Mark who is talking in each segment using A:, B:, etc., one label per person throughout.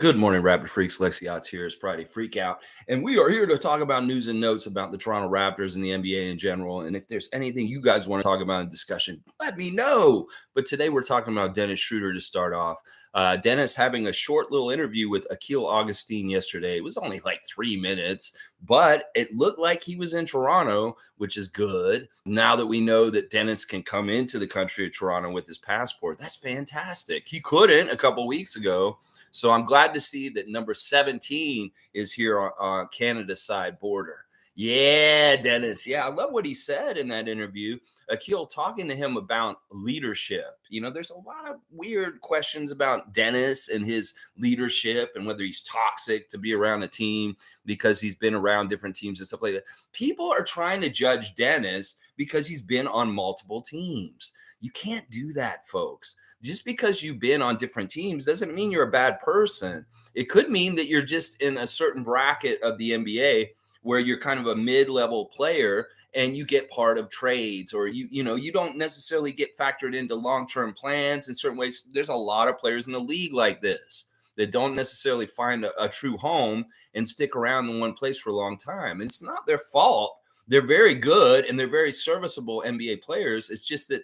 A: Good morning, Rapid Freaks. Lexiot's here. It's Friday Freakout, and we are here to talk about news and notes about the Toronto Raptors and the NBA in general. And if there's anything you guys want to talk about in discussion, let me know. But today we're talking about Dennis Schroder to start off. Dennis having a short little interview with Akil Augustine yesterday. It was only like 3 minutes, but it looked like he was in Toronto, which is good. Now that we know that Dennis can come into the country of Toronto with his passport, that's fantastic. He couldn't a couple weeks ago. So I'm glad to see that number 17 is here on Canada's side border. Yeah, Dennis. Yeah, I love what he said in that interview. Akil talking to him about leadership. There's a lot of weird questions about Dennis and his leadership and whether he's toxic to be around a team because he's been around different teams and stuff like that. People are trying to judge Dennis because he's been on multiple teams. You can't do that, folks. Just because you've been on different teams doesn't mean you're a bad person. It could mean that you're just in a certain bracket of the NBA where you're kind of a mid-level player and you get part of trades, or you don't necessarily get factored into long-term plans in certain ways. There's a lot of players in the league like this that don't necessarily find a true home and stick around in one place for a long time. And it's not their fault. They're very good and they're very serviceable NBA players. It's just that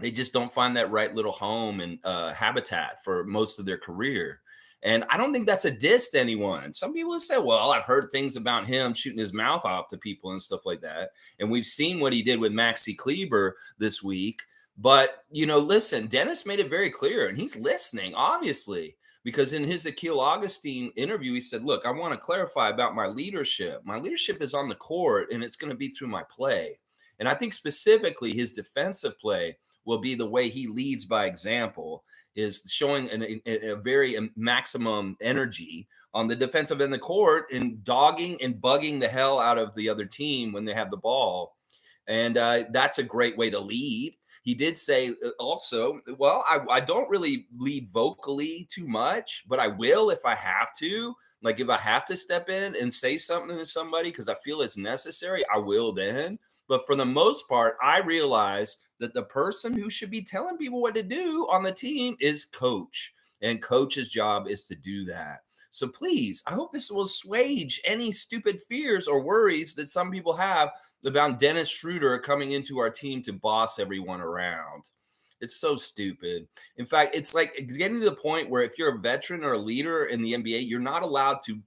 A: they just don't find that right little home and habitat for most of their career. And I don't think that's a diss to anyone. Some people say, well, I've heard things about him shooting his mouth off to people and stuff like that. And we've seen what he did with Maxi Kleber this week. But, listen, Dennis made it very clear, and he's listening, obviously, because in his Akil Augustine interview, he said, look, I want to clarify about my leadership. My leadership is on the court, and it's going to be through my play. And I think specifically his defensive play will be the way he leads by example, is showing a very maximum energy on the defensive end of the court and dogging and bugging the hell out of the other team when they have the ball. And that's a great way to lead. He did say also, well, I don't really lead vocally too much, but I will if I have to. Like if I have to step in and say something to somebody because I feel it's necessary, I will then. But for the most part, I realize that the person who should be telling people what to do on the team is coach. And coach's job is to do that. So please, I hope this will assuage any stupid fears or worries that some people have about Dennis Schroder coming into our team to boss everyone around. It's so stupid. In fact, it's like getting to the point where if you're a veteran or a leader in the NBA, you're not allowed to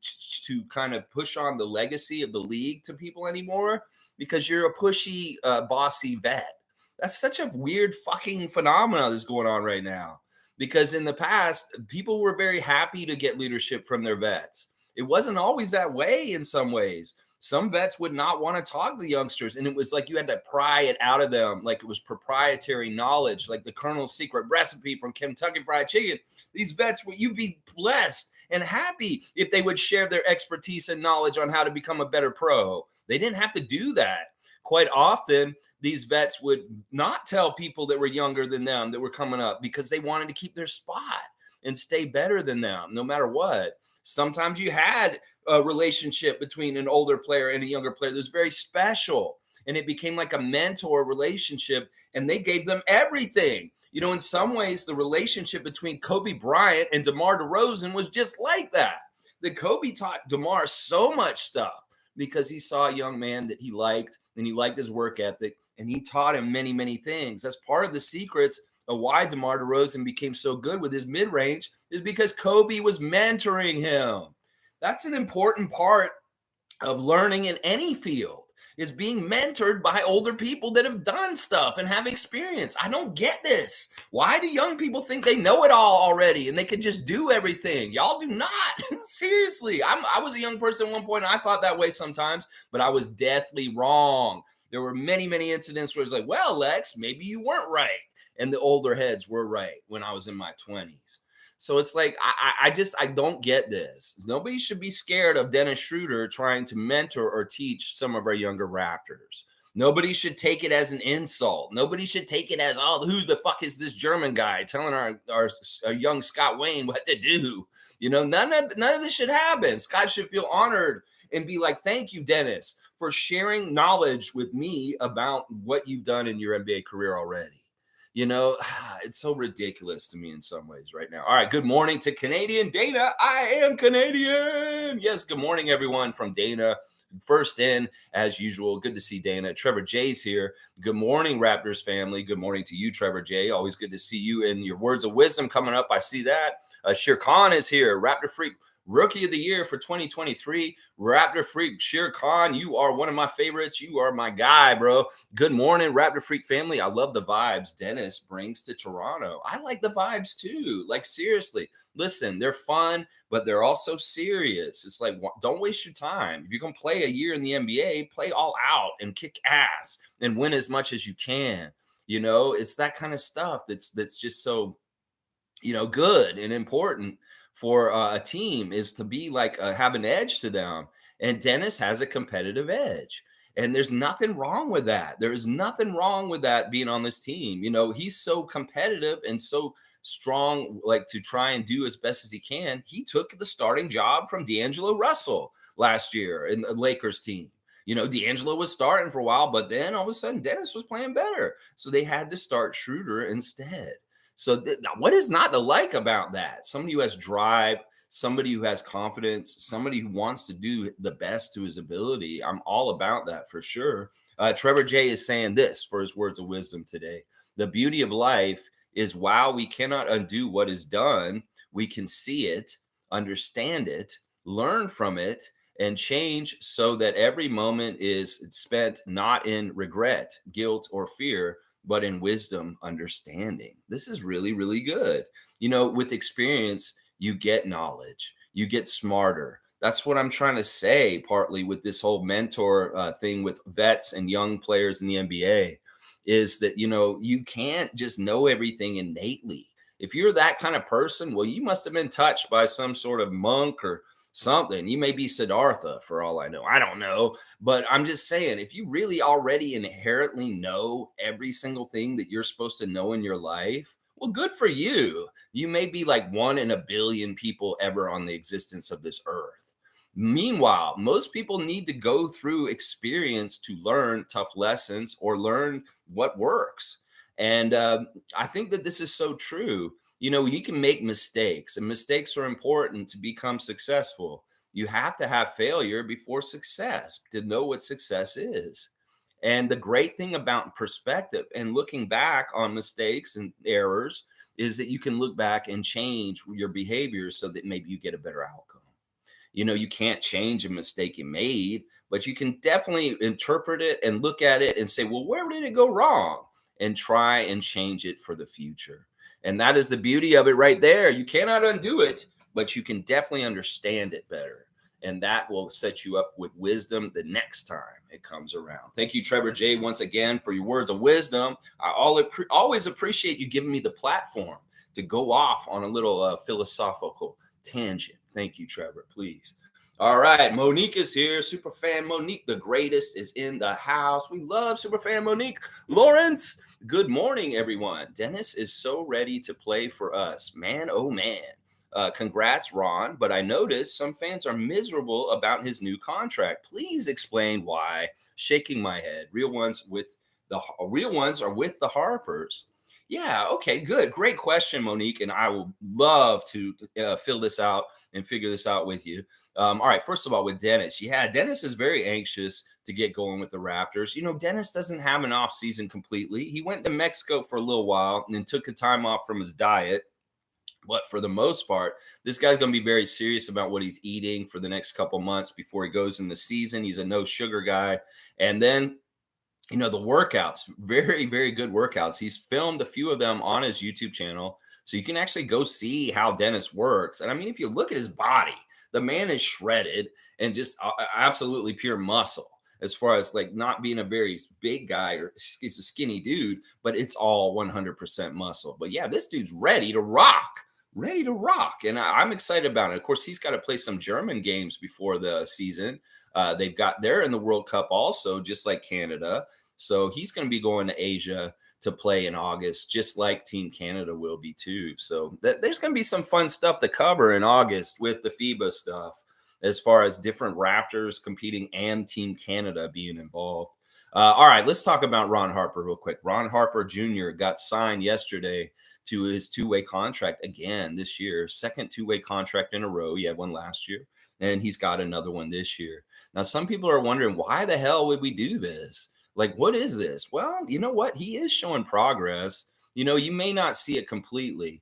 A: kind of push on the legacy of the league to people anymore because you're a pushy, bossy vet. That's such a weird fucking phenomenon that's going on right now. Because in the past, people were very happy to get leadership from their vets. It wasn't always that way in some ways. Some vets would not want to talk to youngsters, and it was like you had to pry it out of them, like it was proprietary knowledge, like the Colonel's secret recipe from Kentucky Fried Chicken. These vets, you'd be blessed and happy if they would share their expertise and knowledge on how to become a better pro. They didn't have to do that. Quite often, these vets would not tell people that were younger than them that were coming up because they wanted to keep their spot and stay better than them, no matter what. Sometimes you had a relationship between an older player and a younger player that was very special, and it became like a mentor relationship, and they gave them everything. In some ways, the relationship between Kobe Bryant and DeMar DeRozan was just like that. The Kobe taught DeMar so much stuff because he saw a young man that he liked, and he liked his work ethic, and he taught him many, many things. That's part of the secrets of why DeMar DeRozan became so good with his mid-range is because Kobe was mentoring him. That's an important part of learning in any field, is being mentored by older people that have done stuff and have experience. I don't get this. Why do young people think they know it all already and they can just do everything? Y'all do not. Seriously. I was a young person at one point, and I thought that way sometimes, but I was deathly wrong. There were many, many incidents where it's like, well, Lex, maybe you weren't right. And the older heads were right when I was in my 20s. So it's like, I don't get this. Nobody should be scared of Dennis Schroder trying to mentor or teach some of our younger Raptors. Nobody should take it as an insult. Nobody should take it as, oh, who the fuck is this German guy telling our young Scott Wayne what to do? None of this should happen. Scott should feel honored and be like, thank you, Dennis, for sharing knowledge with me about what you've done in your NBA career already. You know, it's so ridiculous to me in some ways right now. All right, good morning to Canadian Dana. I am Canadian. Yes, good morning, everyone from Dana. First in, as usual. Good to see Dana. Trevor J's here. Good morning, Raptors family. Good morning to you, Trevor J. Always good to see you and your words of wisdom coming up. I see that. Shere Khan is here. Raptor Freak Rookie of the Year for 2023. Raptor Freak Shere Khan, you are one of my favorites. You are my guy, bro. Good morning, Raptor Freak family. I love the vibes Dennis brings to Toronto. I like the vibes too. Like, seriously, listen, they're fun, but they're also serious. It's like, don't waste your time. If you're going to play a year in the NBA, play all out and kick ass and win as much as you can. You know, it's that kind of stuff that's just so, good and important for a team is to be like have an edge to them. And Dennis has a competitive edge. And there's nothing wrong with that. There is nothing wrong with that being on this team. You know, he's so competitive and so strong, like to try and do as best as he can. He took the starting job from D'Angelo Russell last year in the Lakers team. You know, D'Angelo was starting for a while, but then all of a sudden Dennis was playing better. So they had to start Schroder instead. So what is not to like about that? Somebody who has drive, somebody who has confidence, somebody who wants to do the best to his ability. I'm all about that for sure. Trevor J is saying this for his words of wisdom today. The beauty of life is while we cannot undo what is done, we can see it, understand it, learn from it, and change so that every moment is spent not in regret, guilt, or fear, but in wisdom, understanding. This is really, really good. You know, with experience, you get knowledge, you get smarter. That's what I'm trying to say, partly with this whole mentor thing with vets and young players in the NBA, is that, you can't just know everything innately. If you're that kind of person, well, you must have been touched by some sort of monk or something. You may be Siddhartha for all I know. I don't know. But I'm just saying, if you really already inherently know every single thing that you're supposed to know in your life, well, good for you. You may be like one in a billion people ever on the existence of this earth. Meanwhile, most people need to go through experience to learn tough lessons or learn what works. And I think that this is so true. You can make mistakes, and mistakes are important to become successful. You have to have failure before success to know what success is. And the great thing about perspective and looking back on mistakes and errors is that you can look back and change your behavior so that maybe you get a better outcome. You can't change a mistake you made, but you can definitely interpret it and look at it and say, well, where did it go wrong? And try and change it for the future. And that is the beauty of it right there. You cannot undo it, but you can definitely understand it better. And that will set you up with wisdom the next time it comes around. Thank you, Trevor J, once again for your words of wisdom. I always appreciate you giving me the platform to go off on a little philosophical tangent. Thank you, Trevor, please. All right, Monique is here. Superfan Monique, the greatest, is in the house. We love Superfan Monique. Lawrence, good morning, everyone. Dennis is so ready to play for us. Man, oh man. Congrats, Ron. But I noticed some fans are miserable about his new contract. Please explain why. Shaking my head. Real ones are with the Harpers. Yeah, okay, good. Great question, Monique. And I will love to fill this out and figure this out with you. All right, first of all, with Dennis. Yeah, Dennis is very anxious to get going with the Raptors. Dennis doesn't have an off season completely. He went to Mexico for a little while and then took a time off from his diet. But for the most part, this guy's going to be very serious about what he's eating for the next couple months before he goes in the season. He's a no sugar guy. And then the workouts, very, very good workouts. He's filmed a few of them on his YouTube channel. So you can actually go see how Dennis works. And I mean, if you look at his body, the man is shredded and just absolutely pure muscle as far as like not being a very big guy or he's a skinny dude, but it's all 100% muscle. But yeah, this dude's ready to rock. Ready to rock. And I'm excited about it. Of course, he's got to play some German games before the season. They're in the World Cup also, just like Canada. So he's going to be going to Asia to play in August, just like Team Canada will be too. So there's going to be some fun stuff to cover in August with the FIBA stuff, as far as different Raptors competing and Team Canada being involved. All right, let's talk about Ron Harper real quick. Ron Harper Jr. got signed yesterday to his two-way contract again this year. Second two-way contract in a row. He had one last year, and he's got another one this year. Now, some people are wondering, why the hell would we do this? Like, what is this? Well, you know what? He is showing progress. You may not see it completely.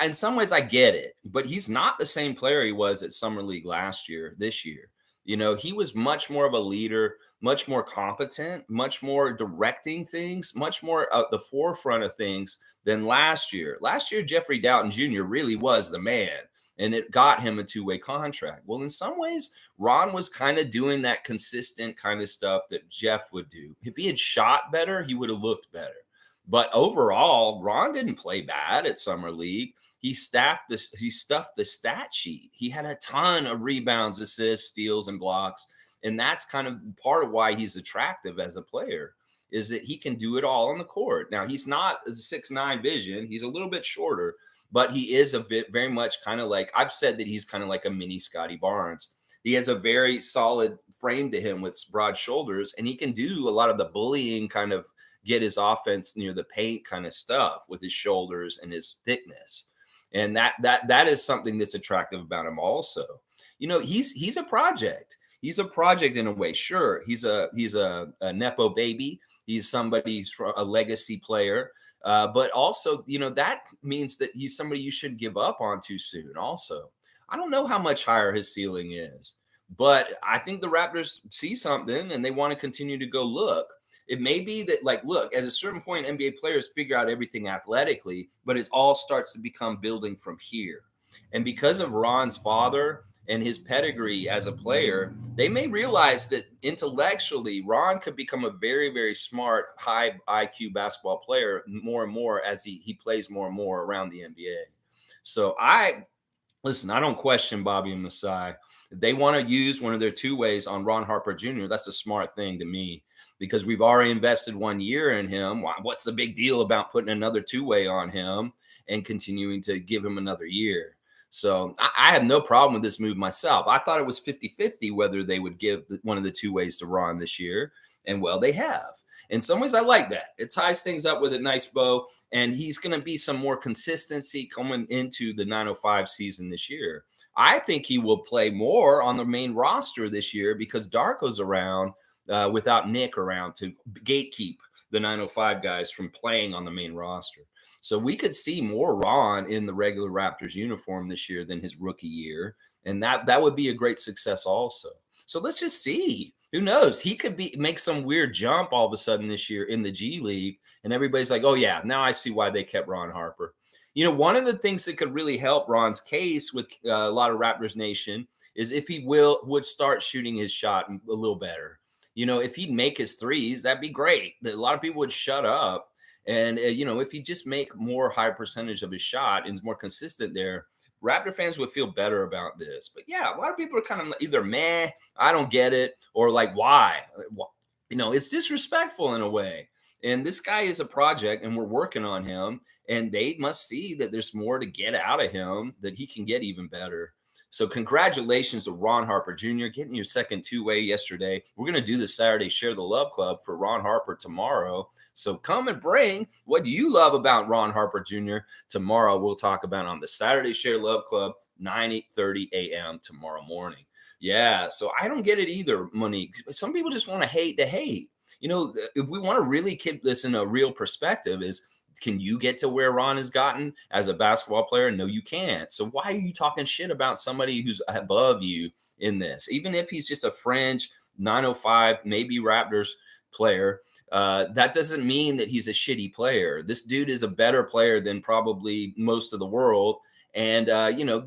A: In some ways, I get it, but he's not the same player he was at Summer League last year, this year. He was much more of a leader, much more competent, much more directing things, much more at the forefront of things than last year. Last year, Jeffrey Dowtin Jr. really was the man, and it got him a two-way contract. Well, in some ways, Ron was kind of doing that consistent kind of stuff that Jeff would do. If he had shot better, he would have looked better. But overall, Ron didn't play bad at Summer League. He stuffed the stat sheet. He had a ton of rebounds, assists, steals, and blocks. And that's kind of part of why he's attractive as a player, is that he can do it all on the court. Now, he's not a 6'9" vision. He's a little bit shorter, but he is very much kind of like, I've said that he's kind of like a mini Scotty Barnes. He has a very solid frame to him with broad shoulders, and he can do a lot of the bullying, kind of get his offense near the paint kind of stuff with his shoulders and his thickness. And that is something that's attractive about him also. He's a project. He's a project in a way. Sure, he's a nepo baby. He's somebody's a legacy player. But also, that means that he's somebody you shouldn't give up on too soon. Also, I don't know how much higher his ceiling is, but I think the Raptors see something and they want to continue to go look. It may be that, like, look, at a certain point, NBA players figure out everything athletically, but it all starts to become building from here. And because of Ron's father and his pedigree as a player, they may realize that intellectually, Ron could become a very, very smart, high IQ basketball player more and more as he plays more and more around the NBA. So listen, I don't question Bobby and Masai. If they want to use one of their two ways on Ron Harper Jr., that's a smart thing to me, because we've already invested 1 year in him. What's the big deal about putting another two-way on him and continuing to give him another year? So I have no problem with this move myself. I thought it was 50-50 whether they would give one of the two ways to Ron this year. And, well, they have. In some ways, I like that. It ties things up with a nice bow, and he's going to be some more consistency coming into the 905 season this year. I think he will play more on the main roster this year because Darko's around without Nick around to gatekeep the 905 guys from playing on the main roster. So we could see more Ron in the regular Raptors uniform this year than his rookie year, and that would be a great success also. So let's just see. Who knows? He could make some weird jump all of a sudden this year in the G League, and everybody's like, oh, yeah, now I see why they kept Ron Harper. One of the things that could really help Ron's case with a lot of Raptors Nation is if he would start shooting his shot a little better. If he'd make his threes, that'd be great. A lot of people would shut up. And, if he just make more high percentage of his shot and is more consistent there, Raptor fans would feel better about this. But, yeah, a lot of people are kind of either meh, I don't get it, or like, why? It's disrespectful in a way. And this guy is a project, and we're working on him. And they must see that there's more to get out of him, that he can get even better. So congratulations to Ron Harper Jr. getting your second two-way yesterday. We're going to do the Saturday Share the Love Club for Ron Harper tomorrow. So come and bring what you love about Ron Harper Jr. Tomorrow we'll talk about on the Saturday Share Love Club, 9:30 a.m. tomorrow morning. Yeah, so I don't get it either, Monique. Some people just want to hate to hate. If we want to really keep this in a real perspective is, can you get to where Ron has gotten as a basketball player? No, you can't. So why are you talking shit about somebody who's above you in this? Even if he's just a fringe 905, maybe Raptors player, that doesn't mean that he's a shitty player. This dude is a better player than probably most of the world. And,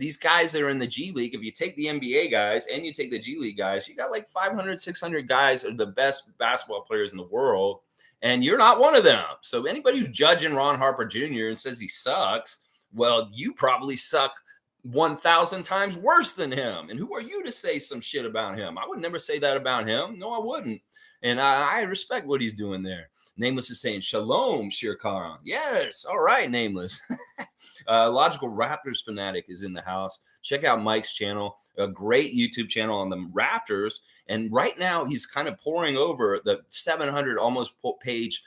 A: these guys that are in the G League, if you take the NBA guys and you take the G League guys, you got like 500, 600 guys are the best basketball players in the world. And you're not one of them. So anybody who's judging Ron Harper Jr. and says he sucks, well, you probably suck 1,000 times worse than him. And who are you to say some shit about him? I would never say that about him. No, I wouldn't. And I respect what he's doing there. Nameless is saying, Shalom, Shir Khan. Yes. All right, Nameless. Logical Raptors Fanatic is in the house. Check out Mike's channel, a great YouTube channel on the Raptors. And right now, he's kind of pouring over the 700 almost page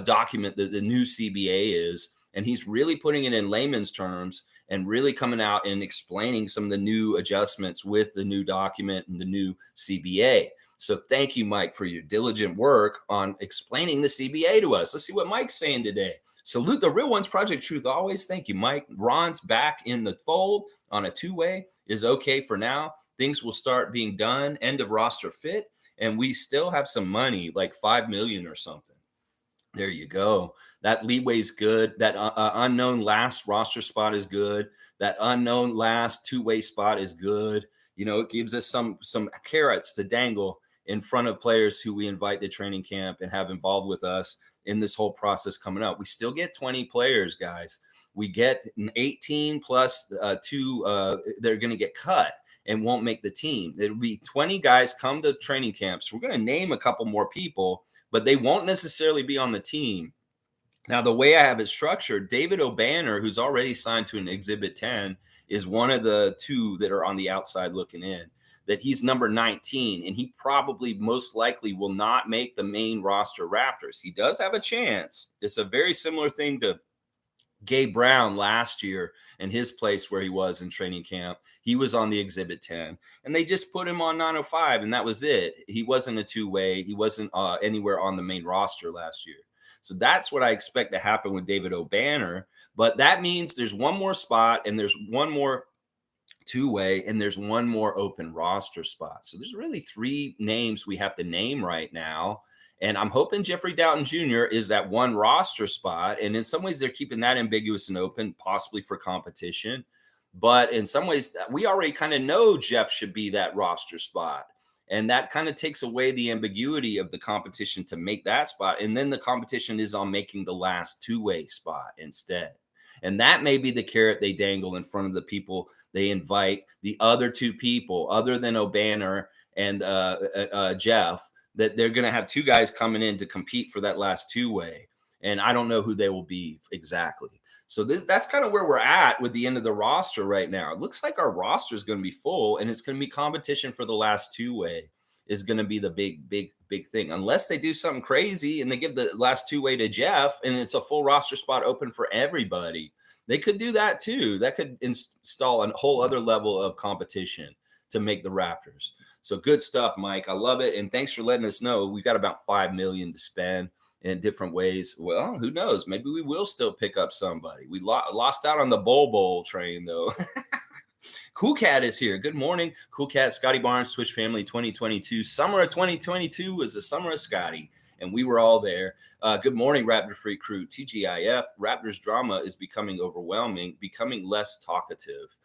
A: document that the new CBA is. And he's really putting it in layman's terms and really coming out and explaining some of the new adjustments with the new document and the new CBA. So thank you, Mike, for your diligent work on explaining the CBA to us. Let's see what Mike's saying today. Salute the real ones, Project Truth always. Thank you, Mike. Ron's back in the fold on a two-way is okay for now. Things will start being done. End of roster fit. And we still have some money, like 5 million or something. There you go. That leeway's good. That unknown last roster spot is good. That unknown last two-way spot is good. It gives us some carrots to dangle in front of players who we invite to training camp and have involved with us in this whole process coming up. We still get 20 players, guys. We get 18 plus two. They're going to get cut and won't make the team. It'll be 20 guys come to training camps. We're going to name a couple more people, but they won't necessarily be on the team. Now, the way I have it structured, David Obanor, who's already signed to an Exhibit 10, is one of the two that are on the outside looking in. That he's number 19, and he probably most likely will not make the main roster Raptors. He does have a chance. It's a very similar thing to Gabe Brown last year in his place where he was in training camp. He was on the Exhibit 10, and they just put him on 905, and that was it. He wasn't a two-way. He wasn't anywhere on the main roster last year. So that's what I expect to happen with David Obanor. But that means there's one more spot, and there's one more two-way, and there's one more open roster spot. So there's really 3 names we have to name right now. And I'm hoping Jeffrey Dowtin Jr. is that one roster spot. And in some ways, they're keeping that ambiguous and open, possibly for competition. But in some ways, we already kind of know Jeff should be that roster spot. And that kind of takes away the ambiguity of the competition to make that spot. And then the competition is on making the last two-way spot instead. And that may be the carrot they dangle in front of the people they invite, the other 2 people, other than Obanor and Jeff, that they're going to have 2 guys coming in to compete for that last two-way. And I don't know who they will be exactly. So that's kind of where we're at with the end of the roster right now. It looks like our roster is going to be full, and it's going to be competition for the last two-way is going to be the big thing. Unless they do something crazy and they give the last two-way to Jeff and it's a full roster spot open for everybody. They could do that too. That could install a whole other level of competition to make the Raptors. So good stuff, Mike. I love it. And thanks for letting us know. We've got about 5 million to spend in different ways. Well, who knows? Maybe we will still pick up somebody. We lost out on the Bowl train, though. Cool Cat is here. Good morning. Cool Cat, Scotty Barnes, Twitch family 2022. Summer of 2022 was the summer of Scotty, and we were all there. Good morning, Raptor Freak crew. TGIF, Raptors drama is becoming overwhelming, becoming less talkative.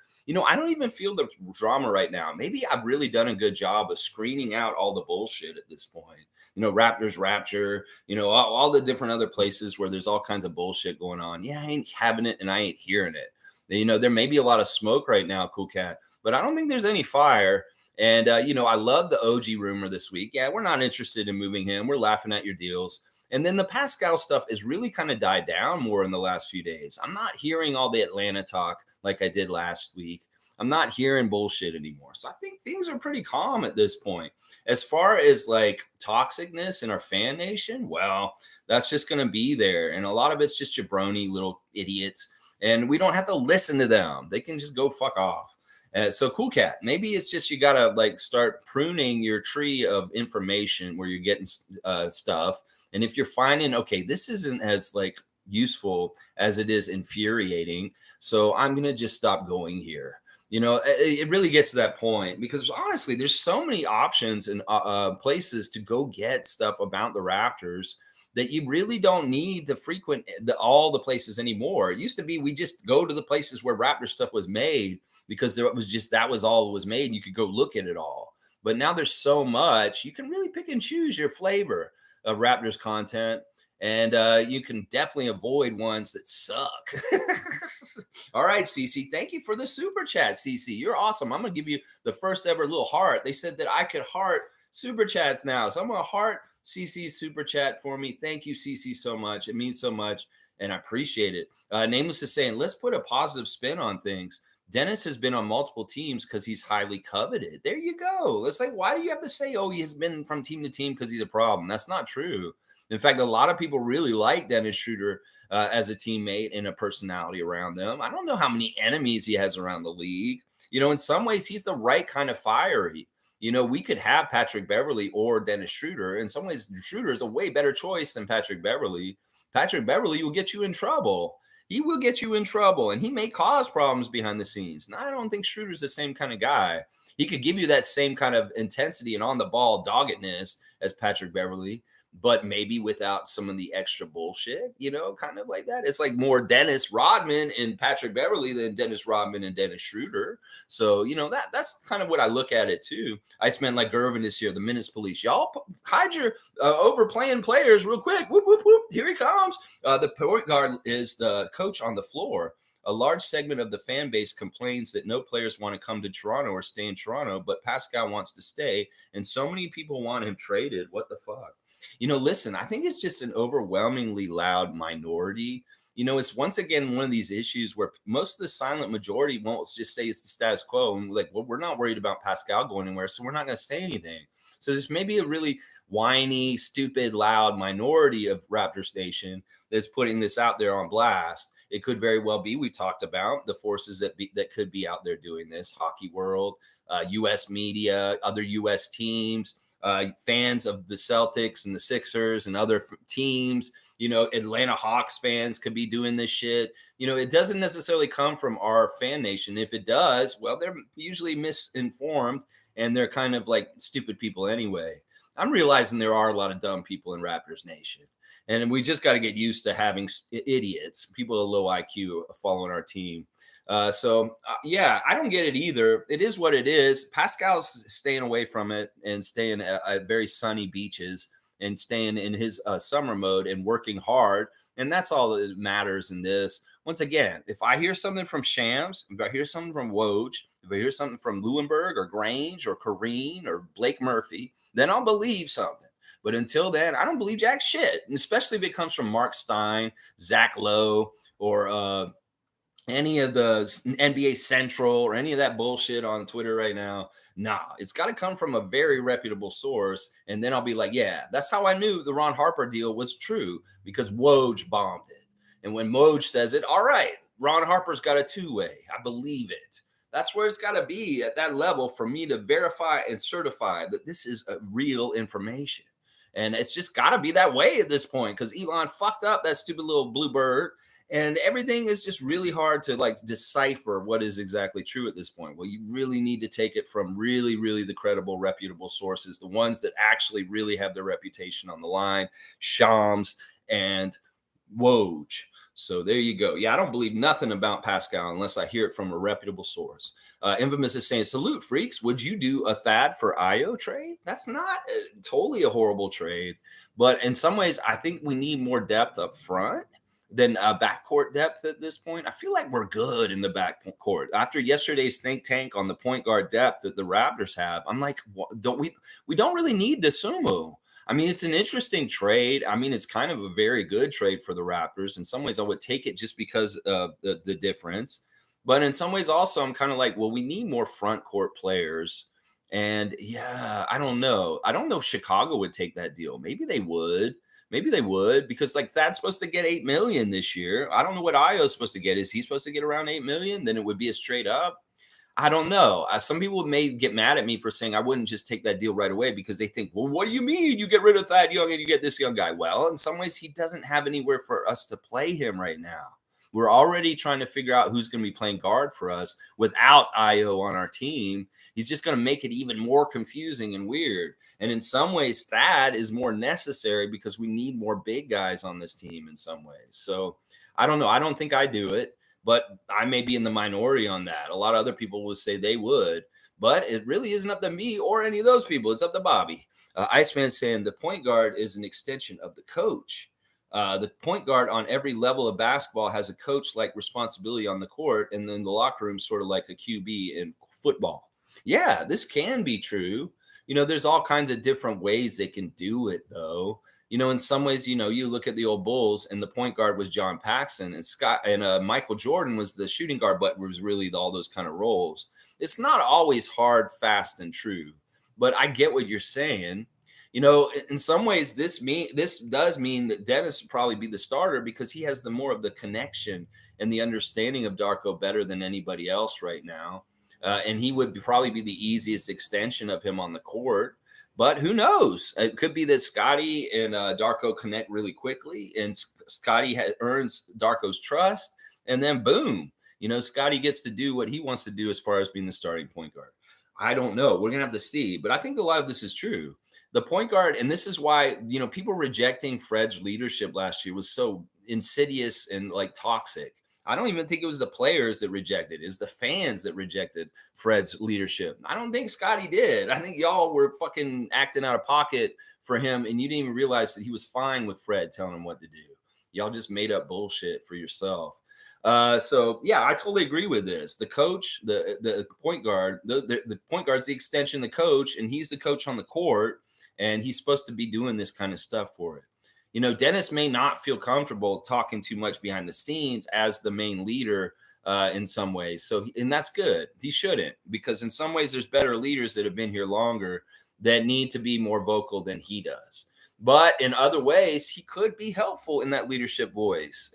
A: I don't even feel the drama right now. Maybe I've really done a good job of screening out all the bullshit at this point. Raptors Rapture, all the different other places where there's all kinds of bullshit going on. Yeah, I ain't having it and I ain't hearing it. There may be a lot of smoke right now, Cool Cat, but I don't think there's any fire. And, I love the OG rumor this week. Yeah, we're not interested in moving him. We're laughing at your deals. And then the Pascal stuff is really kind of died down more in the last few days. I'm not hearing all the Atlanta talk like I did last week. I'm not hearing bullshit anymore. So I think things are pretty calm at this point. As far as like toxicness in our fan nation, well, that's just going to be there. And a lot of it's just jabroni little idiots. And we don't have to listen to them. They can just go fuck off. So Cool Cat, maybe it's just you got to like start pruning your tree of information where you're getting stuff. And if you're finding, okay, this isn't as like useful as it is infuriating, so I'm going to just stop going here. It really gets to that point because honestly, there's so many options and places to go get stuff about the Raptors that you really don't need to frequent all the places anymore. It used to be we just go to the places where Raptor stuff was made because that was all it was made. You could go look at it all. But now there's so much, you can really pick and choose your flavor of Raptors content. And you can definitely avoid ones that suck. All right, CC. Thank you for the super chat, CC. You're awesome. I'm going to give you the first ever little heart. They said that I could heart super chats now. So I'm going to heart CC super chat for me. Thank you, CC, so much. It means so much, and I appreciate it. Nameless is saying, let's put a positive spin on things. Dennis has been on multiple teams because he's highly coveted. There you go. It's like, why do you have to say, oh, he has been from team to team because he's a problem? That's not true. In fact, a lot of people really like Dennis Schroder as a teammate and a personality around them. I don't know how many enemies he has around the league. In some ways, he's the right kind of fiery. We could have Patrick Beverley or Dennis Schroder. In some ways, Schroder is a way better choice than Patrick Beverley. Patrick Beverley will get you in trouble. He will get you in trouble, and he may cause problems behind the scenes. And I don't think Schroeder's the same kind of guy. He could give you that same kind of intensity and on the ball doggedness as Patrick Beverley, but maybe without some of the extra bullshit, kind of like that. It's like more Dennis Rodman and Patrick Beverley than Dennis Rodman and Dennis Schroeder. So, that's kind of what I look at it too. Iceman like Gervin is here, the Menace Police. Y'all hide your overplaying players real quick. Whoop, whoop, whoop. Here he comes. The point guard is the coach on the floor. A large segment of the fan base complains that no players want to come to Toronto or stay in Toronto, but Pascal wants to stay, and so many people want him traded. What the fuck? Listen, I think it's just an overwhelmingly loud minority. It's once again one of these issues where most of the silent majority won't just say it's the status quo. And like, well, we're not worried about Pascal going anywhere, so we're not going to say anything. So there's maybe a really whiny, stupid, loud minority of Raptors Nation that's putting this out there on blast. It could very well be, we talked about the forces that could be out there doing this: hockey world, U.S. media, other U.S. teams, fans of the Celtics and the Sixers and other teams. Atlanta Hawks fans could be doing this shit. It doesn't necessarily come from our fan nation. If it does, well, they're usually misinformed and they're kind of like stupid people anyway. I'm realizing there are a lot of dumb people in Raptors Nation. And we just got to get used to having idiots, people of low IQ following our team. Yeah, I don't get it either. It is what it is. Pascal's staying away from it and staying at very sunny beaches and staying in his summer mode and working hard. And that's all that matters in this. Once again, if I hear something from Shams, if I hear something from Woj, if I hear something from Lewinberg or Grange or Kareen or Blake Murphy, then I'll believe something. But until then, I don't believe jack shit, and especially if it comes from Mark Stein, Zach Lowe, or any of the NBA Central or any of that bullshit on Twitter right now. Nah, it's got to come from a very reputable source. And then I'll be like, yeah, that's how I knew the Ron Harper deal was true, because Woj bombed it. And when Woj says it, all right, Ron Harper's got a two-way. I believe it. That's where it's got to be at that level for me to verify and certify that this is a real information. And it's just got to be that way at this point, because Elon fucked up that stupid little blue bird. And everything is just really hard to like decipher what is exactly true at this point. Well, you really need to take it from really, really the credible, reputable sources, the ones that actually really have their reputation on the line, Shams and Woj. So there you go. Yeah, I don't believe nothing about Pascal unless I hear it from a reputable source. Infamous is saying, salute, freaks. Would you do a Thad for Ayo trade? That's not totally a horrible trade. But in some ways, I think we need more depth up front than backcourt depth at this point. I feel like we're good in the backcourt. After yesterday's think tank on the point guard depth that the Raptors have, I'm like, we don't really need Dosunmo. I mean, it's an interesting trade. I mean, it's kind of a very good trade for the Raptors. In some ways, I would take it just because of the difference. But in some ways also, I'm kind of like, well, we need more front court players. And yeah, I don't know. I don't know if Chicago would take that deal. Maybe they would. Because like Thad's supposed to get 8 million this year. I don't know what Ayo's supposed to get. Is he supposed to get around 8 million? Then it would be a straight up. I don't know. Some people may get mad at me for saying I wouldn't just take that deal right away, because they think, well, what do you mean you get rid of Thad Young and you get this young guy? Well, in some ways, he doesn't have anywhere for us to play him right now. We're already trying to figure out who's going to be playing guard for us without Ayo on our team. He's just going to make it even more confusing and weird. And in some ways, Thad is more necessary because we need more big guys on this team in some ways. So I don't know. I don't think I do it, but I may be in the minority on that. A lot of other people would say they would, but it really isn't up to me or any of those people. It's up to Bobby. Iceman saying the point guard is an extension of the coach. The point guard on every level of basketball has a coach-like responsibility on the court, and then the locker room sort of like a QB in football. Yeah, this can be true. There's all kinds of different ways they can do it, though. In some ways, you look at the old Bulls and the point guard was John Paxson and Scott and Michael Jordan was the shooting guard, but was really all those kind of roles. It's not always hard, fast, and true, but I get what you're saying. In some ways, this does mean that Dennis would probably be the starter because he has the more of the connection and the understanding of Darko better than anybody else right now, and he would probably be the easiest extension of him on the court. But who knows? It could be that Scotty and Darko connect really quickly, and Scotty earns Darko's trust, and then boom, Scotty gets to do what he wants to do as far as being the starting point guard. I don't know. We're gonna have to see, but I think a lot of this is true. The point guard, and this is why people rejecting Fred's leadership last year was so insidious and like toxic. I don't even think it was the players that rejected it. It was the fans that rejected Fred's leadership. I don't think Scotty did. I think y'all were fucking acting out of pocket for him, and you didn't even realize that he was fine with Fred telling him what to do. Y'all just made up bullshit for yourself. So yeah, I totally agree with this. The coach, the point guard, the point guard's the extension of the coach, and he's the coach on the court, and he's supposed to be doing this kind of stuff for it. Dennis may not feel comfortable talking too much behind the scenes as the main leader in some ways. So, and that's good. He shouldn't, because in some ways there's better leaders that have been here longer that need to be more vocal than he does. But in other ways, he could be helpful in that leadership voice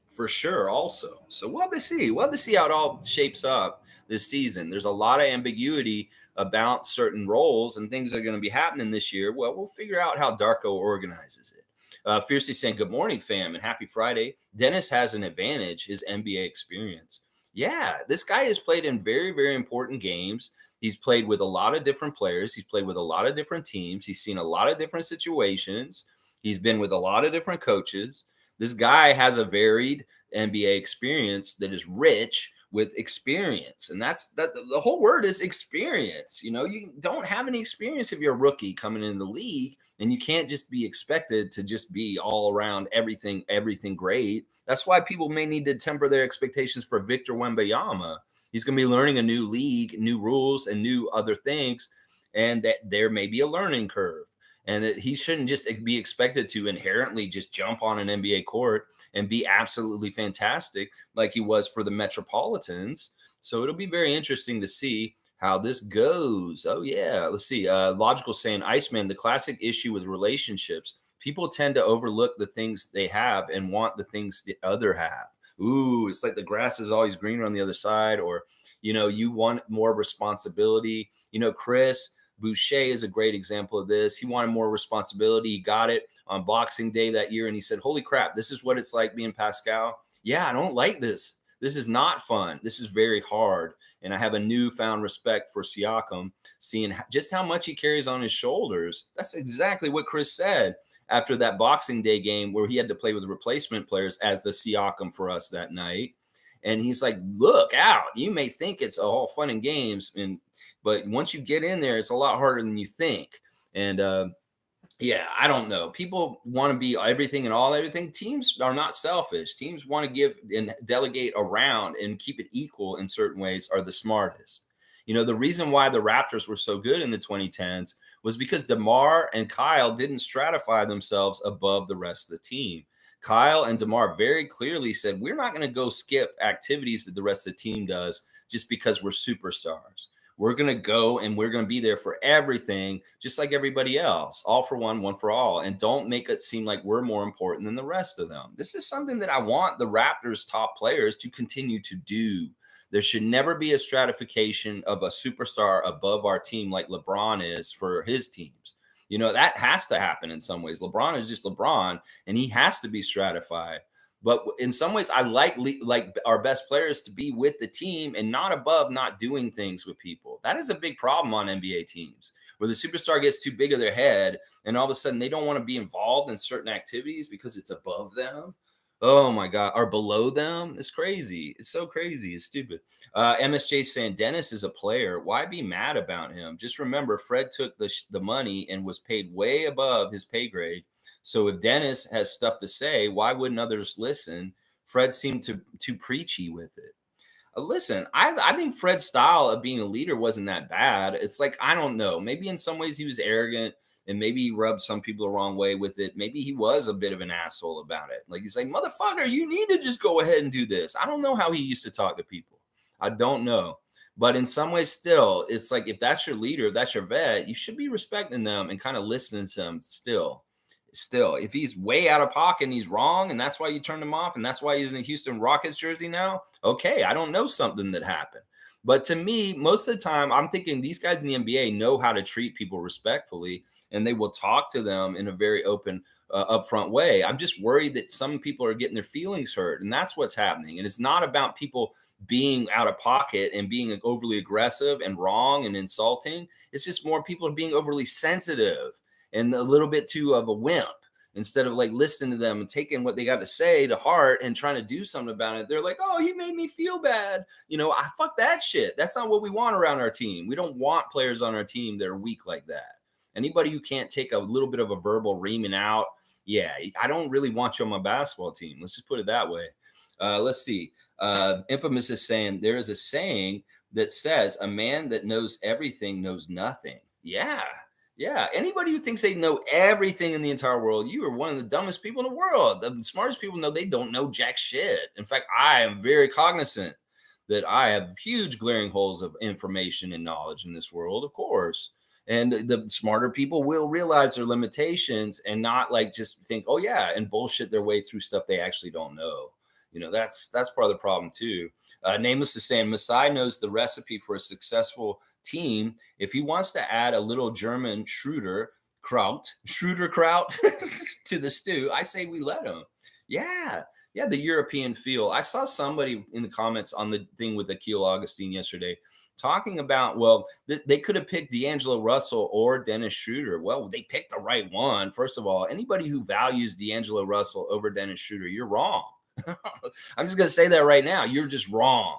A: for sure also. So we'll have to see. We'll have to see how it all shapes up this season. There's a lot of ambiguity about certain roles and things that are going to be happening this year. Well, we'll figure out how Darko organizes it. Fiercely saying, good morning, fam, and happy Friday. Dennis has an advantage, his NBA experience. Yeah, this guy has played in very, very important games. He's played with a lot of different players. He's played with a lot of different teams. He's seen a lot of different situations. He's been with a lot of different coaches. This guy has a varied NBA experience that is rich with experience, and that's the whole word is experience. You don't have any experience if you're a rookie coming in the league, and you can't just be expected to just be all around everything great. That's why people may need to temper their expectations for Victor Wembanyama. He's going to be learning a new league, new rules, and new other things, and that there may be a learning curve, and that he shouldn't just be expected to inherently just jump on an NBA court and be absolutely fantastic like he was for the Metropolitans. So it'll be very interesting to see how this goes. Oh, yeah. Let's see. Logical saying, Iceman, the classic issue with relationships, people tend to overlook the things they have and want the things the other have. Ooh, it's like the grass is always greener on the other side, or, you want more responsibility. Chris Boucher is a great example of this. He wanted more responsibility. He got it on Boxing Day that year, and he said, holy crap, this is what it's like being Pascal. Yeah, I don't like this. This is not fun. This is very hard. And I have a newfound respect for Siakam, seeing just how much he carries on his shoulders. That's exactly what Chris said after that Boxing Day game where he had to play with replacement players as the Siakam for us that night. And he's like, look out. You may think it's all fun and games, but once you get in there, it's a lot harder than you think. And yeah, I don't know. People want to be everything and all everything. Teams are not selfish. Teams want to give and delegate around and keep it equal in certain ways are the smartest. The reason why the Raptors were so good in the 2010s was because DeMar and Kyle didn't stratify themselves above the rest of the team. Kyle and DeMar very clearly said, we're not going to go skip activities that the rest of the team does just because we're superstars. We're going to go and we're going to be there for everything, just like everybody else, all for one, one for all. And don't make it seem like we're more important than the rest of them. This is something that I want the Raptors' top players to continue to do. There should never be a stratification of a superstar above our team like LeBron is for his teams. That has to happen in some ways. LeBron is just LeBron, and he has to be stratified. But in some ways, I like our best players to be with the team and not above, not doing things with people. That is a big problem on NBA teams where the superstar gets too big of their head and all of a sudden they don't want to be involved in certain activities because it's above them. Oh my God, or below them. It's crazy. It's so crazy. It's stupid. MSJ saying Dennis is a player. Why be mad about him? Just remember, Fred took the money and was paid way above his pay grade. So if Dennis has stuff to say, why wouldn't others listen? Fred seemed too preachy with it. Listen, I think Fred's style of being a leader wasn't that bad. It's like, I don't know. Maybe in some ways he was arrogant and maybe he rubbed some people the wrong way with it. Maybe he was a bit of an asshole about it. Like, he's like, motherfucker, you need to just go ahead and do this. I don't know how he used to talk to people. I don't know. But in some ways, still, it's like, if that's your leader, if that's your vet, you should be respecting them and kind of listening to them still. Still, if he's way out of pocket and he's wrong, and that's why you turned him off, and that's why he's in the Houston Rockets jersey now, okay, I don't know something that happened. But to me, most of the time, I'm thinking these guys in the NBA know how to treat people respectfully, and they will talk to them in a very open, upfront way. I'm just worried that some people are getting their feelings hurt, and that's what's happening. And it's not about people being out of pocket and being overly aggressive and wrong and insulting. It's just more people are being overly sensitive and a little bit too of a wimp, instead of like listening to them and taking what they got to say to heart and trying to do something about it. They're like, oh, he made me feel bad. I fuck that shit. That's not what we want around our team. We don't want players on our team that are weak like that. Anybody who can't take a little bit of a verbal reaming out, yeah, I don't really want you on my basketball team. Let's just put it that way. Let's see. Infamous is saying, there is a saying that says, a man that knows everything knows nothing. Yeah. Yeah. Anybody who thinks they know everything in the entire world, you are one of the dumbest people in the world. The smartest people know they don't know jack shit. In fact, I am very cognizant that I have huge glaring holes of information and knowledge in this world, of course. And the smarter people will realize their limitations and not like just think, oh yeah, and bullshit their way through stuff they actually don't know. That's part of the problem too. Nameless is saying Masai knows the recipe for a successful team. If he wants to add a little German Schroder Kraut to the stew, I say we let him. Yeah. Yeah, the European feel. I saw somebody in the comments on the thing with Akil Augustine yesterday talking about, well, they could have picked D'Angelo Russell or Dennis Schroder. Well, they picked the right one. First of all, anybody who values D'Angelo Russell over Dennis Schroder, you're wrong. I'm just going to say that right now. You're just wrong.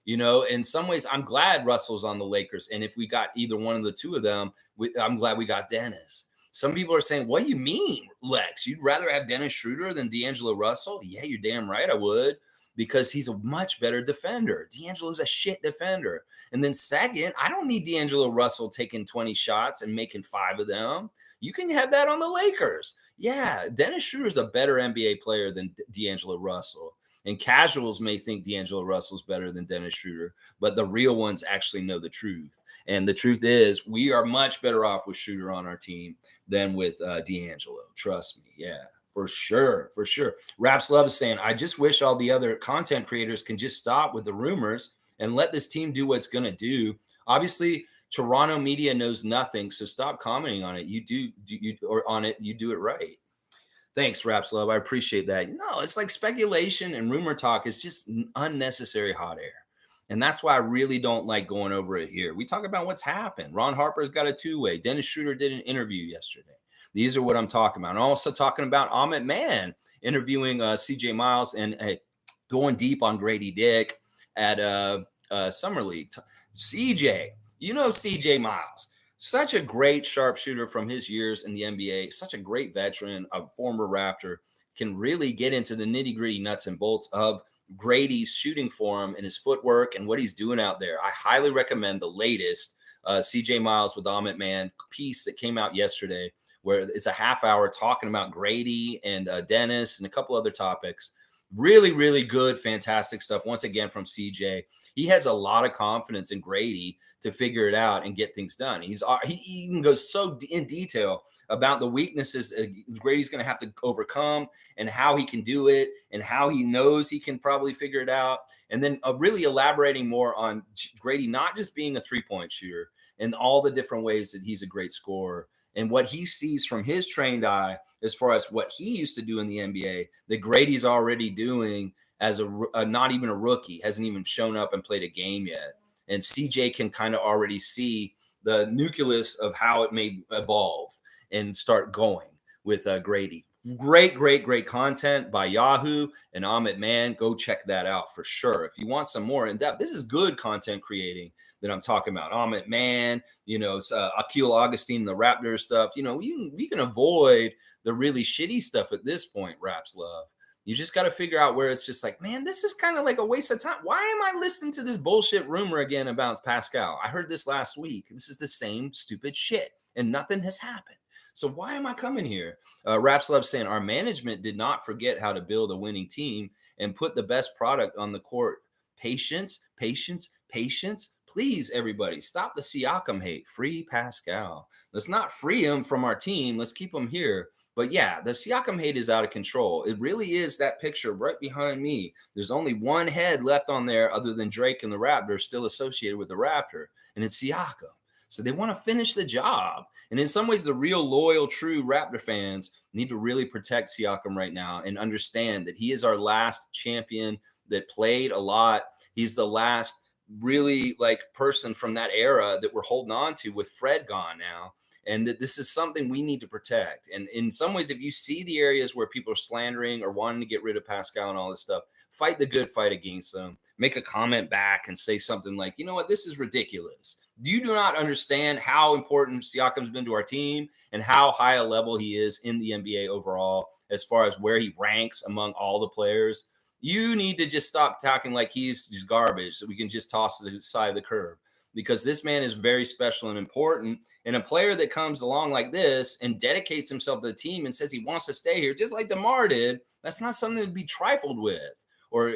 A: In some ways, I'm glad Russell's on the Lakers. And if we got either one of the two of them, I'm glad we got Dennis. Some people are saying, what do you mean, Lex? You'd rather have Dennis Schroder than D'Angelo Russell? Yeah, you're damn right I would, because he's a much better defender. D'Angelo's a shit defender. And then second, I don't need D'Angelo Russell taking 20 shots and making 5 of them. You can have that on the Lakers. Yeah, Dennis Schroeder is a better NBA player than D'Angelo Russell. And casuals may think D'Angelo Russell's better than Dennis Schroeder, but the real ones actually know the truth. And the truth is, we are much better off with Schroeder on our team than with D'Angelo. Trust me. Yeah, for sure. For sure. Raps Love is saying, I just wish all the other content creators can just stop with the rumors and let this team do what it's going to do. Obviously, Toronto media knows nothing, so stop commenting on it. You do it right. Thanks, Raps Love. I appreciate that. No, it's like speculation and rumor talk is just unnecessary hot air. And that's why I really don't like going over it here. We talk about what's happened. Ron Harper's got a two-way. Dennis Schroeder did an interview yesterday. These are what I'm talking about. I'm also talking about Ahmed Mann interviewing CJ Miles and going deep on Gradey Dick at Summer League. CJ, CJ Miles, such a great sharpshooter from his years in the NBA, such a great veteran, a former Raptor, can really get into the nitty-gritty nuts and bolts of Gradey's shooting form and his footwork and what he's doing out there. I highly recommend the latest CJ Miles with Ahmed Mann piece that came out yesterday, where it's a half hour talking about Gradey and Dennis and a couple other topics. Really, really good, fantastic stuff. Once again, from CJ. He has a lot of confidence in Gradey to figure it out and get things done. He even goes so in detail about the weaknesses Gradey's going to have to overcome and how he can do it and how he knows he can probably figure it out. And then really elaborating more on Gradey not just being a three-point shooter and all the different ways that he's a great scorer and what he sees from his trained eye as far as what he used to do in the NBA that Gradey's already doing as a not even a rookie, hasn't even shown up and played a game yet. And CJ can kind of already see the nucleus of how it may evolve and start going with Gradey. Great content by Yahoo and Ahmed Mann. Go check that out for sure. If you want some more in depth, this is good content creating that I'm talking about. Ahmed Mann, Akil Augustine, the Raptors stuff. We can avoid the really shitty stuff at this point, Raps Love. You just got to figure out where it's just like, man, this is kind of like a waste of time. Why am I listening to this bullshit rumor again about Pascal? I heard this last week. This is the same stupid shit and nothing has happened. So why am I coming here? Raps Love saying our management did not forget how to build a winning team and put the best product on the court. Patience, patience, patience. Please, everybody, stop the Siakam hate. Free Pascal. Let's not free him from our team. Let's keep him here. But yeah, the Siakam hate is out of control. It really is that picture right behind me. There's only one head left on there other than Drake and the Raptors still associated with the Raptor, and it's Siakam. So they want to finish the job. And in some ways, the real loyal, true Raptor fans need to really protect Siakam right now and understand that he is our last champion that played a lot. He's the last really like person from that era that we're holding on to with Fred gone now. And that this is something we need to protect. And in some ways, if you see the areas where people are slandering or wanting to get rid of Pascal and all this stuff, fight the good fight against them. Make a comment back and say something like, you know what, this is ridiculous. You do not understand how important Siakam's been to our team and how high a level he is in the NBA overall, as far as where he ranks among all the players. You need to just stop talking like he's just garbage so we can just toss to the side of the curb, because this man is very special and important. And a player that comes along like this and dedicates himself to the team and says he wants to stay here, just like DeMar did, that's not something to be trifled with or,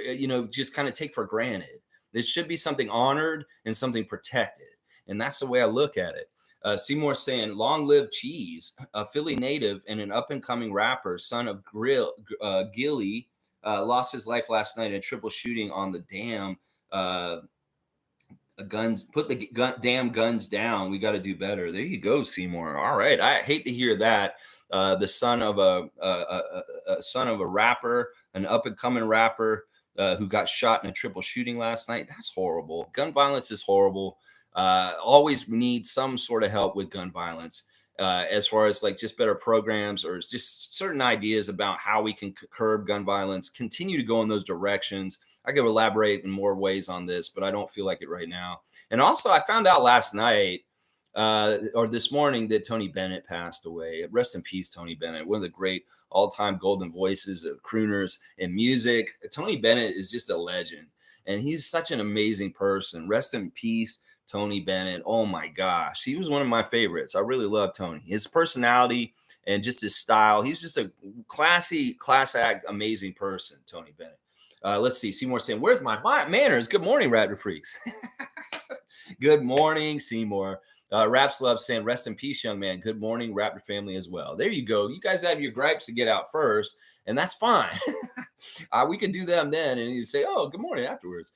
A: just kind of take for granted. It should be something honored and something protected. And that's the way I look at it. Seymour saying, long live Cheese, a Philly native and an up and coming rapper, son of Gilly, lost his life last night in a triple shooting on the dam. Guns, put the damn guns down. We got to do better. There you go, Seymour. All right. I hate to hear that. The son of a rapper, an up and coming rapper who got shot in a triple shooting last night. That's horrible. Gun violence is horrible. Always need some sort of help with gun violence. As far as like just better programs or just certain ideas about how we can curb gun violence, continue to go in those directions. I could elaborate in more ways on this, but I don't feel like it right now. And also, I found out last night or this morning that Tony Bennett passed away. Rest in peace, Tony Bennett, one of the great all-time golden voices of crooners and music. Tony Bennett is just a legend, and he's such an amazing person. Rest in peace, Tony Bennett. Oh my gosh, he was one of my favorites. I really love Tony. His personality and just his style. He's just a classy, class act, amazing person, Tony Bennett. Let's see. Seymour saying, where's my manners? Good morning, Raptor Freaks. Good morning, Seymour. Raps Love saying, rest in peace, young man. Good morning, Raptor family as well. There you go. You guys have your gripes to get out first, and that's fine. We can do them then, and you say, oh, good morning afterwards.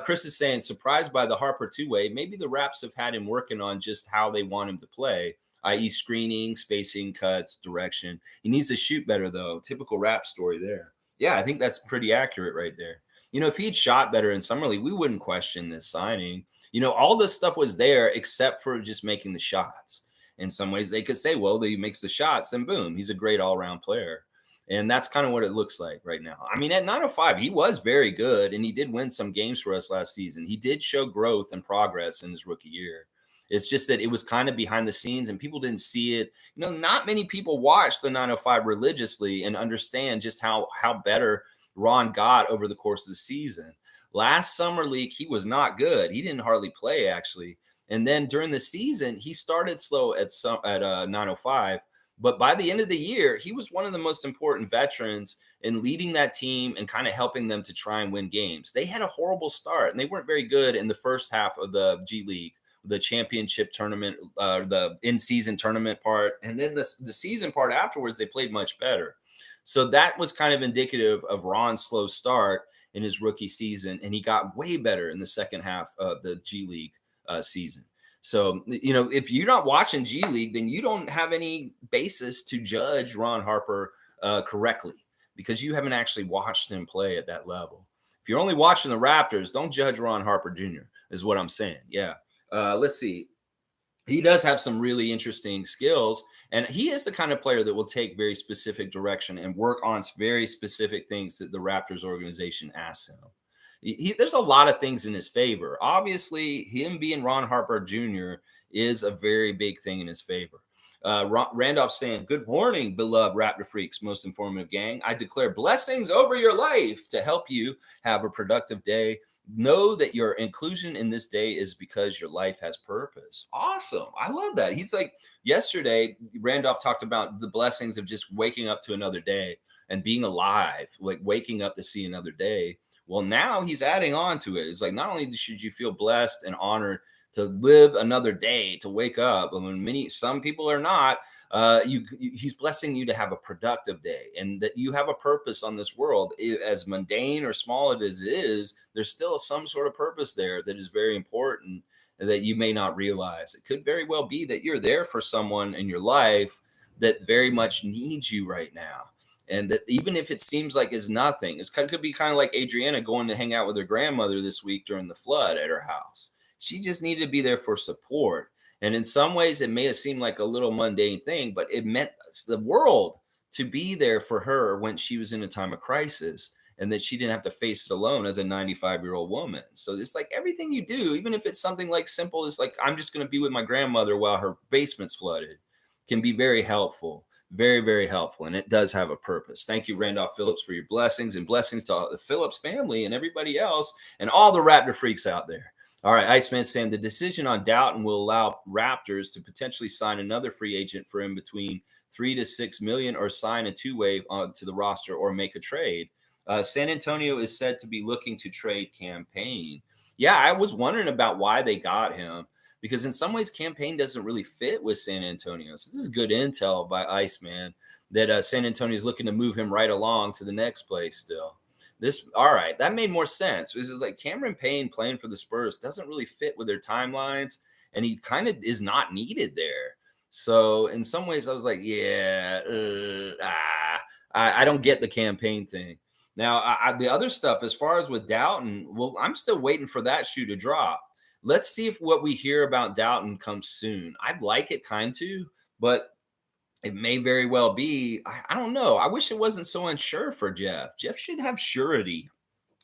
A: Chris is saying, surprised by the Harper two-way. Maybe the Raps have had him working on just how they want him to play, i.e. screening, spacing, cuts, direction. He needs to shoot better, though. Typical Rap story there. Yeah, I think that's pretty accurate right there. If he'd shot better in Summer League, we wouldn't question this signing. All this stuff was there except for just making the shots. In some ways, they could say, well, he makes the shots, then boom, he's a great all-around player. And that's kind of what it looks like right now. I mean, at 905, he was very good, and he did win some games for us last season. He did show growth and progress in his rookie year. It's just that it was kind of behind the scenes, and people didn't see it. Not many people watch the 905 religiously and understand just how better Ron got over the course of the season. Last Summer League, he was not good. He didn't hardly play, actually. And then during the season, he started slow at 905. But by the end of the year, he was one of the most important veterans in leading that team and kind of helping them to try and win games. They had a horrible start, and they weren't very good in the first half of the G League, the championship tournament, the in-season tournament part. And then the season part afterwards, they played much better. So that was kind of indicative of Ron's slow start in his rookie season, and he got way better in the second half of the G League season. So, if you're not watching G League, then you don't have any basis to judge Ron Harper correctly, because you haven't actually watched him play at that level. If you're only watching the Raptors, don't judge Ron Harper Jr. is what I'm saying. Yeah. Let's see. He does have some really interesting skills, and he is the kind of player that will take very specific direction and work on very specific things that the Raptors organization asks him. There's a lot of things in his favor. Obviously, him being Ron Harper Jr. is a very big thing in his favor. Randolph saying, good morning, beloved Raptor Freaks, most informative gang. I declare blessings over your life to help you have a productive day. Know that your inclusion in this day is because your life has purpose. Awesome. I love that. He's like, yesterday, Randolph talked about the blessings of just waking up to another day and being alive, like waking up to see another day. Well, now he's adding on to it. It's like, not only should you feel blessed and honored to live another day, to wake up, and when some people are not, he's blessing you to have a productive day and that you have a purpose on this world. As mundane or small as it is, there's still some sort of purpose there that is very important that you may not realize. It could very well be that you're there for someone in your life that very much needs you right now. And that even if it seems like it's nothing, could be kind of like Adriana going to hang out with her grandmother this week during the flood at her house. She just needed to be there for support. And in some ways, it may have seemed like a little mundane thing, but it meant the world to be there for her when she was in a time of crisis and that she didn't have to face it alone as a 95-year-old woman. So it's like everything you do, even if it's something like simple as like, I'm just going to be with my grandmother while her basement's flooded, can be very helpful. Very, very helpful. And it does have a purpose. Thank you, Randolph Phillips, for your blessings and blessings to all the Phillips family and everybody else and all the Raptor freaks out there. All right, Iceman saying the decision on Dowtin will allow Raptors to potentially sign another free agent for him between 3 to 6 million or sign a two-way onto the roster or make a trade. San Antonio is said to be looking to trade Payne. Yeah, I was wondering about why they got him because in some ways Payne doesn't really fit with San Antonio. So this is good intel by Iceman that San Antonio is looking to move him right along to the next place still. All right, that made more sense. This is like Cameron Payne playing for the Spurs doesn't really fit with their timelines, and he kind of is not needed there. So in some ways, I was like, yeah, I don't get the campaign thing. Now, the other stuff, as far as with Dowtin, well, I'm still waiting for that shoe to drop. Let's see if what we hear about Dowtin comes soon. I'd like it kind to, but it may very well be. I don't know. I wish it wasn't so unsure for Jeff. Jeff should have surety.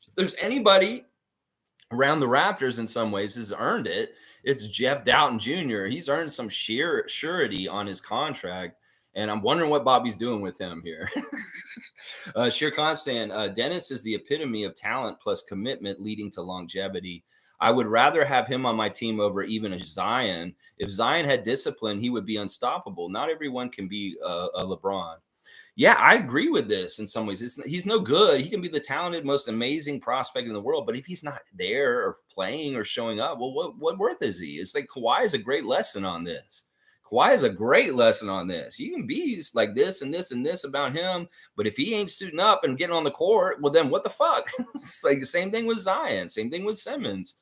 A: If there's anybody around the Raptors in some ways has earned it, it's Jeff Dowtin Jr. He's earned some sheer surety on his contract. And I'm wondering what Bobby's doing with him here. Sheer Constant, Dennis is the epitome of talent plus commitment leading to longevity. I would rather have him on my team over even a Zion. If Zion had discipline, he would be unstoppable. Not everyone can be a LeBron. Yeah, I agree with this in some ways. He's no good. He can be the talented, most amazing prospect in the world, but if he's not there or playing or showing up, well, what worth is he? It's like Kawhi is a great lesson on this. Kawhi is a great lesson on this. You can be like this and this and this about him, but if he ain't suiting up and getting on the court, well, then what the fuck? It's like the same thing with Zion, same thing with Simmons.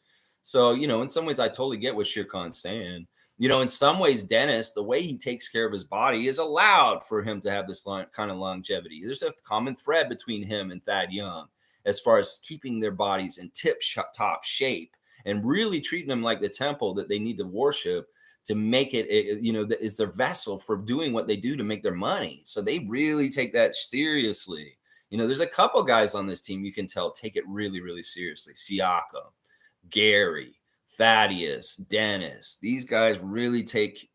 A: So, in some ways, I totally get what Sheer Khan's saying. In some ways, Dennis, the way he takes care of his body is allowed for him to have this kind of longevity. There's a common thread between him and Thad Young as far as keeping their bodies in tip-top shape and really treating them like the temple that they need to worship to make it, it's their vessel for doing what they do to make their money. So they really take that seriously. There's a couple guys on this team you can tell take it really, really seriously. Siakam, Gary, Thaddeus, Dennis, these guys really take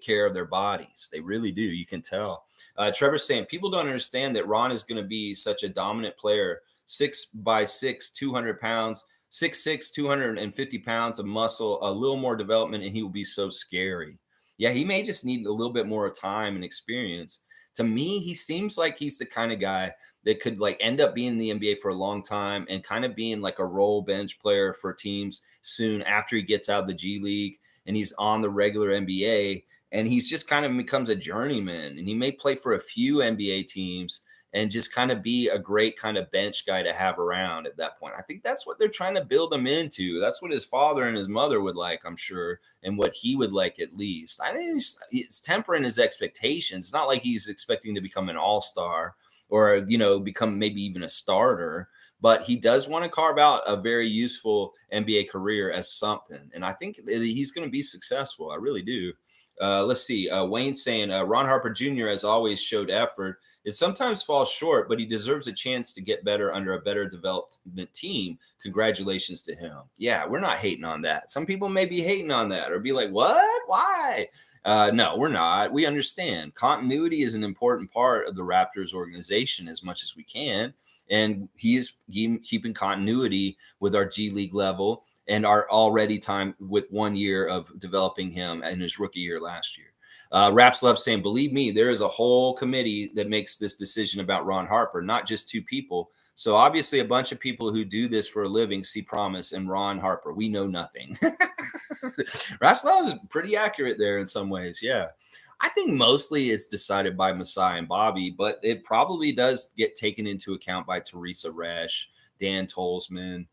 A: care of their bodies. They really do. You can tell. Trevor's saying people don't understand that Ron is going to be such a dominant player. 6'6", 200 pounds, 6'6", 250 pounds of muscle, a little more development, and he will be so scary. Yeah, he may just need a little bit more time and experience. To me, he seems like he's the kind of guy that could like end up being in the NBA for a long time and kind of being like a role bench player for teams soon after he gets out of the G League and he's on the regular NBA, and he's just kind of becomes a journeyman, and he may play for a few NBA teams and just kind of be a great kind of bench guy to have around at that point. I think that's what they're trying to build him into. That's what his father and his mother would like, I'm sure, and what he would like at least. I think it's tempering his expectations. It's not like he's expecting to become an all-star or, become maybe even a starter, but he does want to carve out a very useful NBA career as something. And I think he's going to be successful. I really do. Let's see. Wayne's saying Ron Harper Jr. has always showed effort. It sometimes falls short, but he deserves a chance to get better under a better development team. Congratulations to him. Yeah, we're not hating on that. Some people may be hating on that or be like, what? Why? No, we're not. We understand. Continuity is an important part of the Raptors organization as much as we can. and he's keeping continuity with our G League level and our already time with 1 year of developing him in his rookie year last year. Raps Love saying, believe me, there is a whole committee that makes this decision about Ron Harper, not just two people. So obviously a bunch of people who do this for a living see promise in Ron Harper. We know nothing. Raps Love is pretty accurate there in some ways. Yeah. I think mostly it's decided by Masai and Bobby, but it probably does get taken into account by Teresa Resch, Dan Tolzman,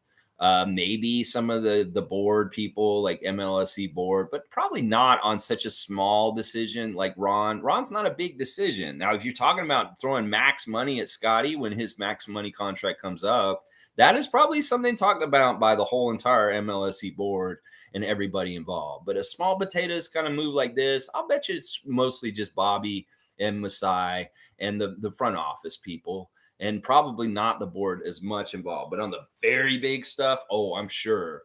A: maybe some of the board people like MLSE board, but probably not on such a small decision like Ron. Ron's not a big decision. Now, if you're talking about throwing max money at Scotty when his max money contract comes up, that is probably something talked about by the whole entire MLSE board and everybody involved. But a small potatoes kind of move like this, I'll bet you it's mostly just Bobby and Masai and the front office people, and probably not the board as much involved. But on the very big stuff, oh, I'm sure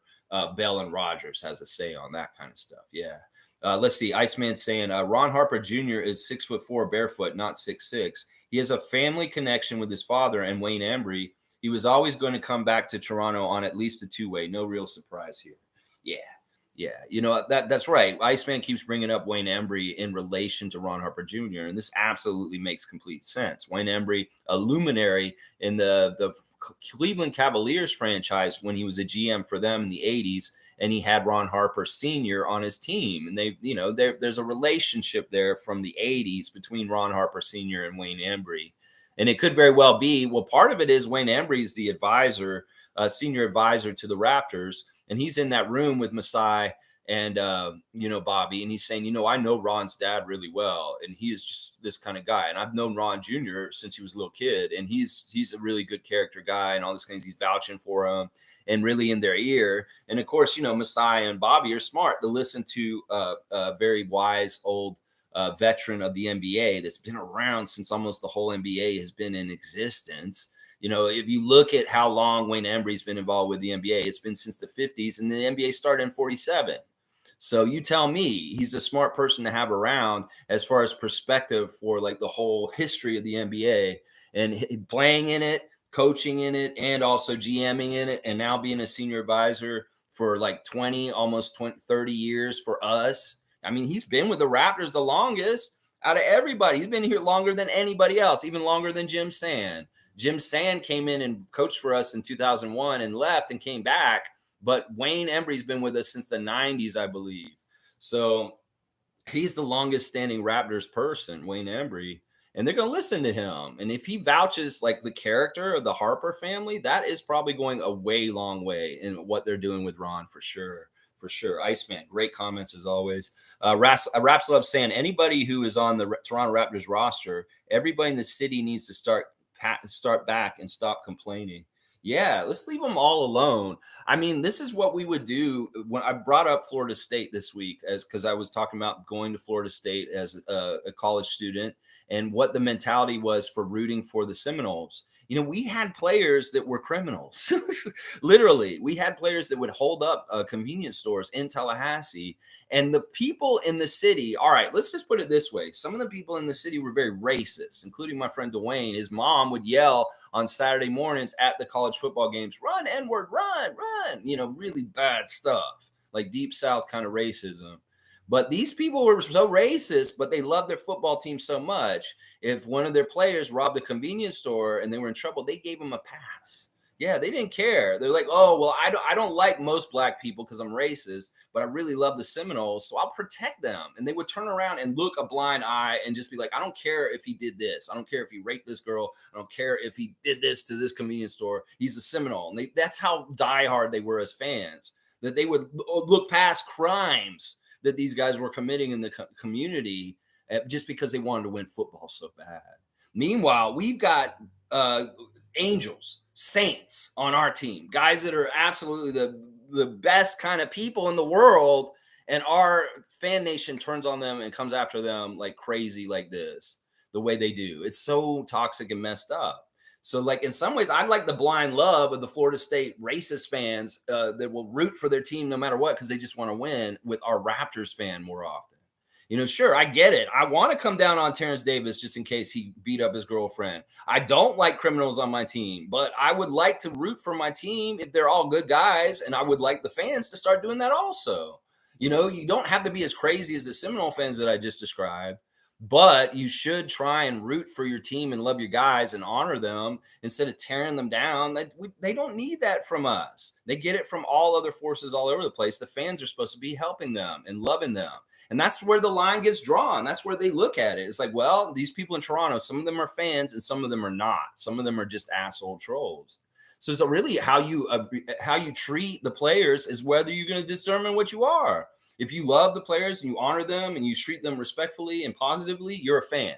A: Bell and Rogers has a say on that kind of stuff. Yeah. Let's see. Iceman saying Ron Harper Jr. is 6'4" barefoot, not 6'6". He has a family connection with his father and Wayne Embry. He was always going to come back to Toronto on at least a two-way. No real surprise here. Yeah. Yeah, you know, that's right. Iceman keeps bringing up Wayne Embry in relation to Ron Harper Jr., and this absolutely makes complete sense. Wayne Embry, a luminary in the Cleveland Cavaliers franchise when he was a GM for them in the 80s, and he had Ron Harper Sr. on his team. And they, you know, there's a relationship there from the 80s between Ron Harper Sr. and Wayne Embry. And it could very well be, well, part of it is Wayne Embry is the advisor, senior advisor to the Raptors. And he's in that room with Masai and, Bobby. And he's saying, I know Ron's dad really well. And he is just this kind of guy. And I've known Ron Jr. since he was a little kid. And he's a really good character guy and all these things. He's vouching for him and really in their ear. And, of course, Masai and Bobby are smart to listen to a very wise old veteran of the NBA that's been around since almost the whole NBA has been in existence. If you look at how long Wayne Embry's been involved with the NBA, it's been since the 50s, and the NBA started in 47. So you tell me he's a smart person to have around as far as perspective for like the whole history of the NBA and playing in it, coaching in it, and also GMing in it, and now being a senior advisor for like 30 years for us. I mean, he's been with the Raptors the longest out of everybody. He's been here longer than anybody else, even longer than Jim Sand. Jim Sand came in and coached for us in 2001 and left and came back. But Wayne Embry's been with us since the 90s, I believe. So he's the longest standing Raptors person, Wayne Embry. And they're going to listen to him. And if he vouches like the character of the Harper family, that is probably going a way long way in what they're doing with Ron for sure. For sure. Iceman, great comments as always. Raps Love saying anybody who is on the Toronto Raptors roster, everybody in the city needs to start back and stop complaining. Yeah, let's leave them all alone. I mean, this is what we would do when I brought up Florida State this week, because I was talking about going to Florida State as a college student and what the mentality was for rooting for the Seminoles. We had players that were criminals. Literally, we had players that would hold up convenience stores in Tallahassee. And the people in the city, all right, let's just put it this way. Some of the people in the city were very racist, including my friend Dwayne. His mom would yell on Saturday mornings at the college football games, run, N-word, run, really bad stuff, like Deep South kind of racism. But these people were so racist, but they loved their football team so much. If one of their players robbed a convenience store and they were in trouble, they gave him a pass. Yeah, they didn't care. They're like, oh, well, I don't like most black people because I'm racist, but I really love the Seminoles, so I'll protect them. And they would turn around and look a blind eye and just be like, I don't care if he did this. I don't care if he raped this girl. I don't care if he did this to this convenience store. He's a Seminole. And that's how diehard they were as fans, that they would look past crimes that these guys were committing in the community just because they wanted to win football so bad. Meanwhile, we've got angels, saints on our team, guys that are absolutely the best kind of people in the world, and our fan nation turns on them and comes after them like crazy like this, the way they do. It's so toxic and messed up. So, like, in some ways, I like the blind love of the Florida State racist fans that will root for their team no matter what because they just want to win with our Raptors fan more often. Sure, I get it. I want to come down on Terrence Davis just in case he beat up his girlfriend. I don't like criminals on my team, but I would like to root for my team if they're all good guys, and I would like the fans to start doing that also. You don't have to be as crazy as the Seminole fans that I just described, but you should try and root for your team and love your guys and honor them instead of tearing them down. They don't need that from us. They get it from all other forces all over the place. The fans are supposed to be helping them and loving them. And that's where the line gets drawn. That's where they look at it. It's like, well, these people in Toronto, some of them are fans and some of them are not. Some of them are just asshole trolls. So really how you treat the players is whether you're going to determine what you are. If you love the players and you honor them and you treat them respectfully and positively, you're a fan.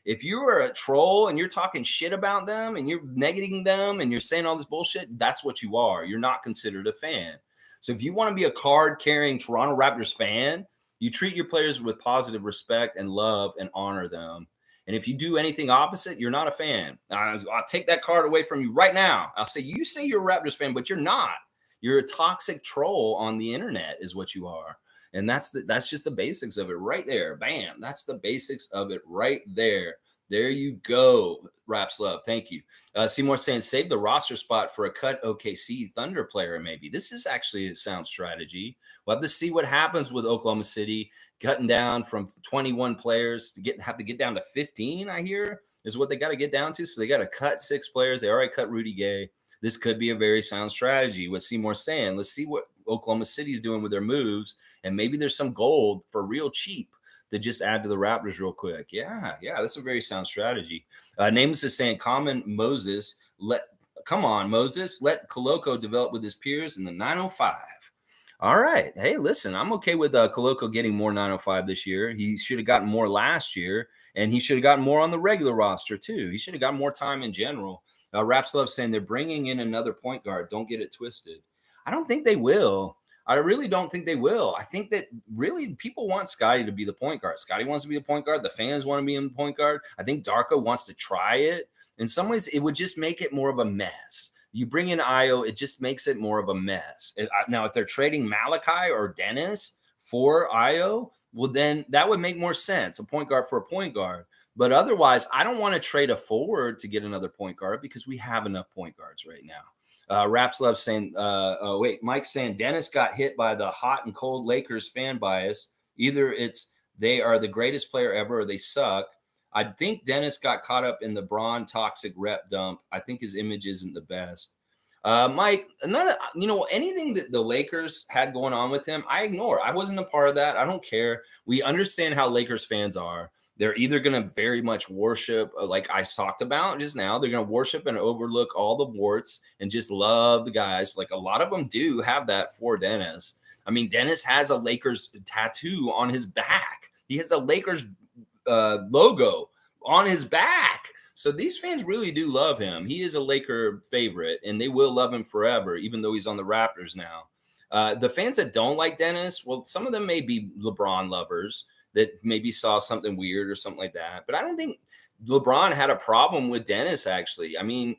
A: If you are a troll and you're talking shit about them and you're negating them and you're saying all this bullshit, that's what you are. You're not considered a fan. So if you want to be a card-carrying Toronto Raptors fan, you treat your players with positive respect and love and honor them. And if you do anything opposite, you're not a fan. I'll take that card away from you right now. I'll say, you say you're a Raptors fan, but you're not. You're a toxic troll on the internet is what you are. And that's just the basics of it right there. Bam. That's the basics of it right there. There you go. Raps love. Thank you. Seymour saying, save the roster spot for a cut OKC Thunder player, maybe. This is actually a sound strategy. We'll have to see what happens with Oklahoma City cutting down from 21 players to have to get down to 15, I hear, is what they got to get down to. So they got to cut 6 players. They already cut Rudy Gay. This could be a very sound strategy. What Seymour's saying, let's see what Oklahoma City's doing with their moves. And maybe there's some gold for real cheap to just add to the Raptors real quick. Yeah, that's a very sound strategy. Nameless is saying, Common Moses, come on, Moses, let Koloko develop with his peers in the 905. All right. Hey, listen, I'm okay with Koloko getting more 905 this year. He should have gotten more last year, and he should have gotten more on the regular roster, too. He should have gotten more time in general. Raps Love saying they're bringing in another point guard. Don't get it twisted. I don't think they will. I really don't think they will. I think that really people want Scotty to be the point guard. Scotty wants to be the point guard. The fans want to be in the point guard. I think Darko wants to try it. In some ways, it would just make it more of a mess. You bring in Ayo, it just makes it more of a mess. Now, if they're trading Malachi or Dennis for Ayo, well, then that would make more sense, a point guard for a point guard. But otherwise, I don't want to trade a forward to get another point guard because we have enough point guards right now. Raps Love saying, Mike's saying Dennis got hit by the hot and cold Lakers fan bias. Either it's they are the greatest player ever or they suck. I think Dennis got caught up in the Braun toxic rep dump. I think his image isn't the best. Mike, anything that the Lakers had going on with him, I ignore. I wasn't a part of that. I don't care. We understand how Lakers fans are. They're either going to very much worship, like I talked about just now, they're going to worship and overlook all the warts and just love the guys. Like a lot of them do have that for Dennis. I mean, Dennis has a Lakers tattoo on his back. He has a Lakers logo on his back. So these fans really do love him. He is a Laker favorite, and they will love him forever, even though he's on the Raptors now. The fans that don't like Dennis, well, some of them may be LeBron lovers that maybe saw something weird or something like that. But I don't think LeBron had a problem with Dennis, actually. I mean,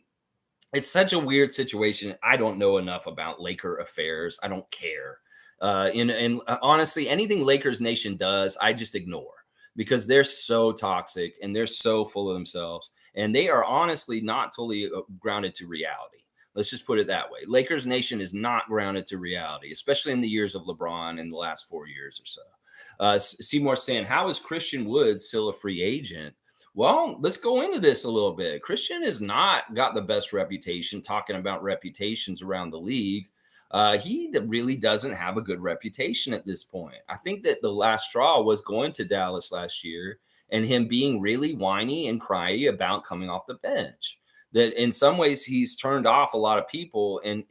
A: it's such a weird situation. I don't know enough about Laker affairs. I don't care. And honestly, anything Lakers Nation does, I just ignore because they're so toxic and they're so full of themselves. And they are honestly not totally grounded to reality. Let's just put it that way. Lakers Nation is not grounded to reality, especially in the years of LeBron in the last 4 years or so. Seymour saying, how is Christian Wood still a free agent? Well, let's go into this a little bit. Christian has not got the best reputation, talking about reputations around the league. He really doesn't have a good reputation at this point. I think that the last straw was going to Dallas last year and him being really whiny and cryy about coming off the bench. That in some ways he's turned off a lot of people, and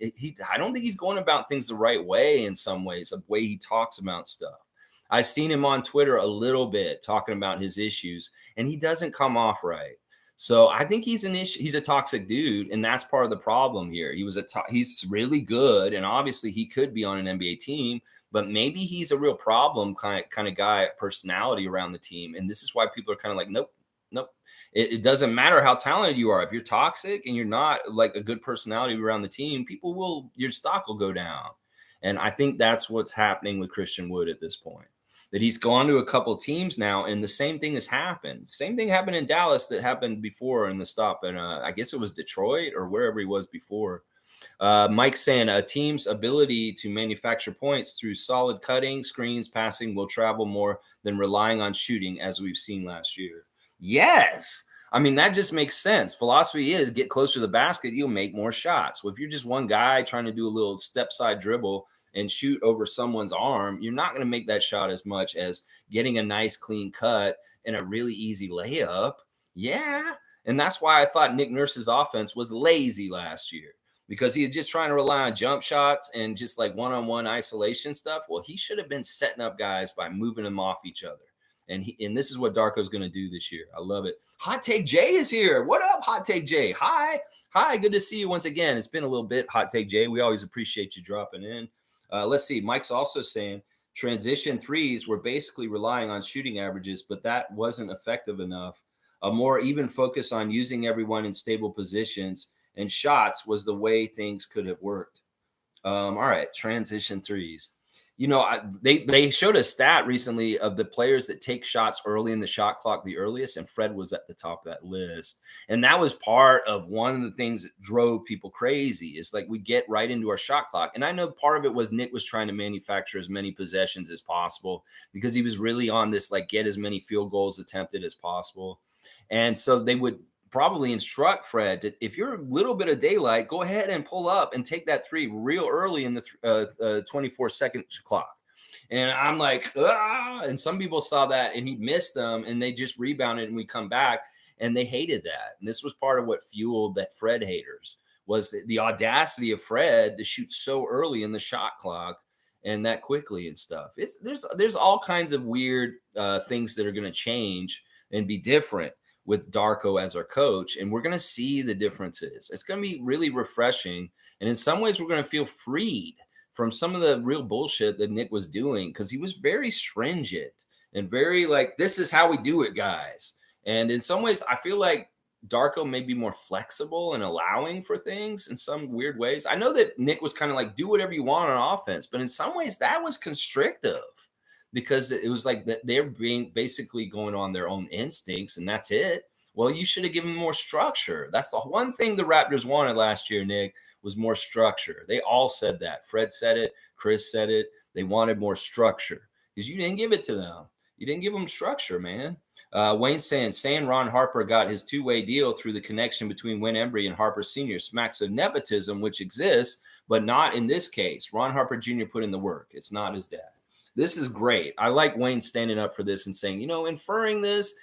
A: I don't think he's going about things the right way in some ways, the way he talks about stuff. I've seen him on Twitter a little bit talking about his issues, and he doesn't come off right. So I think he's an issue. He's a toxic dude, and that's part of the problem here. He's really good, and obviously he could be on an NBA team, but maybe he's a real problem kind of guy, personality around the team, and this is why people are kind of like, nope. It doesn't matter how talented you are. If you're toxic and you're not like a good personality around the team, your stock will go down. And I think that's what's happening with Christian Wood at this point. that he's gone to a couple teams now, and the same thing has happened. Same thing happened in Dallas that happened before in the stop, and I guess it was Detroit or wherever he was before. Mike saying a team's ability to manufacture points through solid cutting, screens, passing will travel more than relying on shooting, as we've seen last year. Yes. I mean, that just makes sense. Philosophy is get closer to the basket, you'll make more shots. Well, if you're just one guy trying to do a little step side dribble and shoot over someone's arm, you're not going to make that shot as much as getting a nice clean cut and a really easy layup. Yeah. And that's why I thought Nick Nurse's offense was lazy last year, because he was just trying to rely on jump shots and just like one-on-one isolation stuff. Well, he should have been setting up guys by moving them off each other. And this is what Darko's going to do this year. I love it. Hot Take Jay is here. What up, Hot Take Jay? Hi. Good to see you once again. It's been a little bit, Hot Take Jay. We always appreciate you dropping in. Let's see. Mike's also saying transition threes were basically relying on shooting averages, but that wasn't effective enough. A more even focus on using everyone in stable positions and shots was the way things could have worked. All right, transition threes. They showed a stat recently of the players that take shots early in the shot clock the earliest, and Fred was at the top of that list. And that was part of one of the things that drove people crazy. Is like we get right into our shot clock. And I know part of it was Nick was trying to manufacture as many possessions as possible because he was really on this, like, get as many field goals attempted as possible. And so they would probably instruct Fred to, if you're a little bit of daylight, go ahead and pull up and take that three real early in the 24-second clock. And I'm like, ah! And some people saw that and he missed them and they just rebounded and we come back and they hated that. And this was part of what fueled that Fred haters, was the audacity of Fred to shoot so early in the shot clock and that quickly and stuff. There's all kinds of weird things that are going to change and be different with Darko as our coach, and we're going to see the differences. It's going to be really refreshing, and in some ways we're going to feel freed from some of the real bullshit that Nick was doing, because he was very stringent and very like, this is how we do it, guys. And in some ways I feel like Darko may be more flexible and allowing for things in some weird ways. I know that Nick was kind of like, do whatever you want on offense, but in some ways that was constrictive, because it was like that they're being basically going on their own instincts and that's it. Well, you should have given more structure. That's the one thing the Raptors wanted last year, Nick, was more structure. They all said that. Fred said it. Chris said it. They wanted more structure because you didn't give it to them. You didn't give them structure, man. Wayne saying Ron Harper got his two-way deal through the connection between Wayne Embry and Harper Sr. smacks of nepotism, which exists, but not in this case. Ron Harper Jr. put in the work. It's not his dad. This is great. I like Wayne standing up for this and saying, inferring this,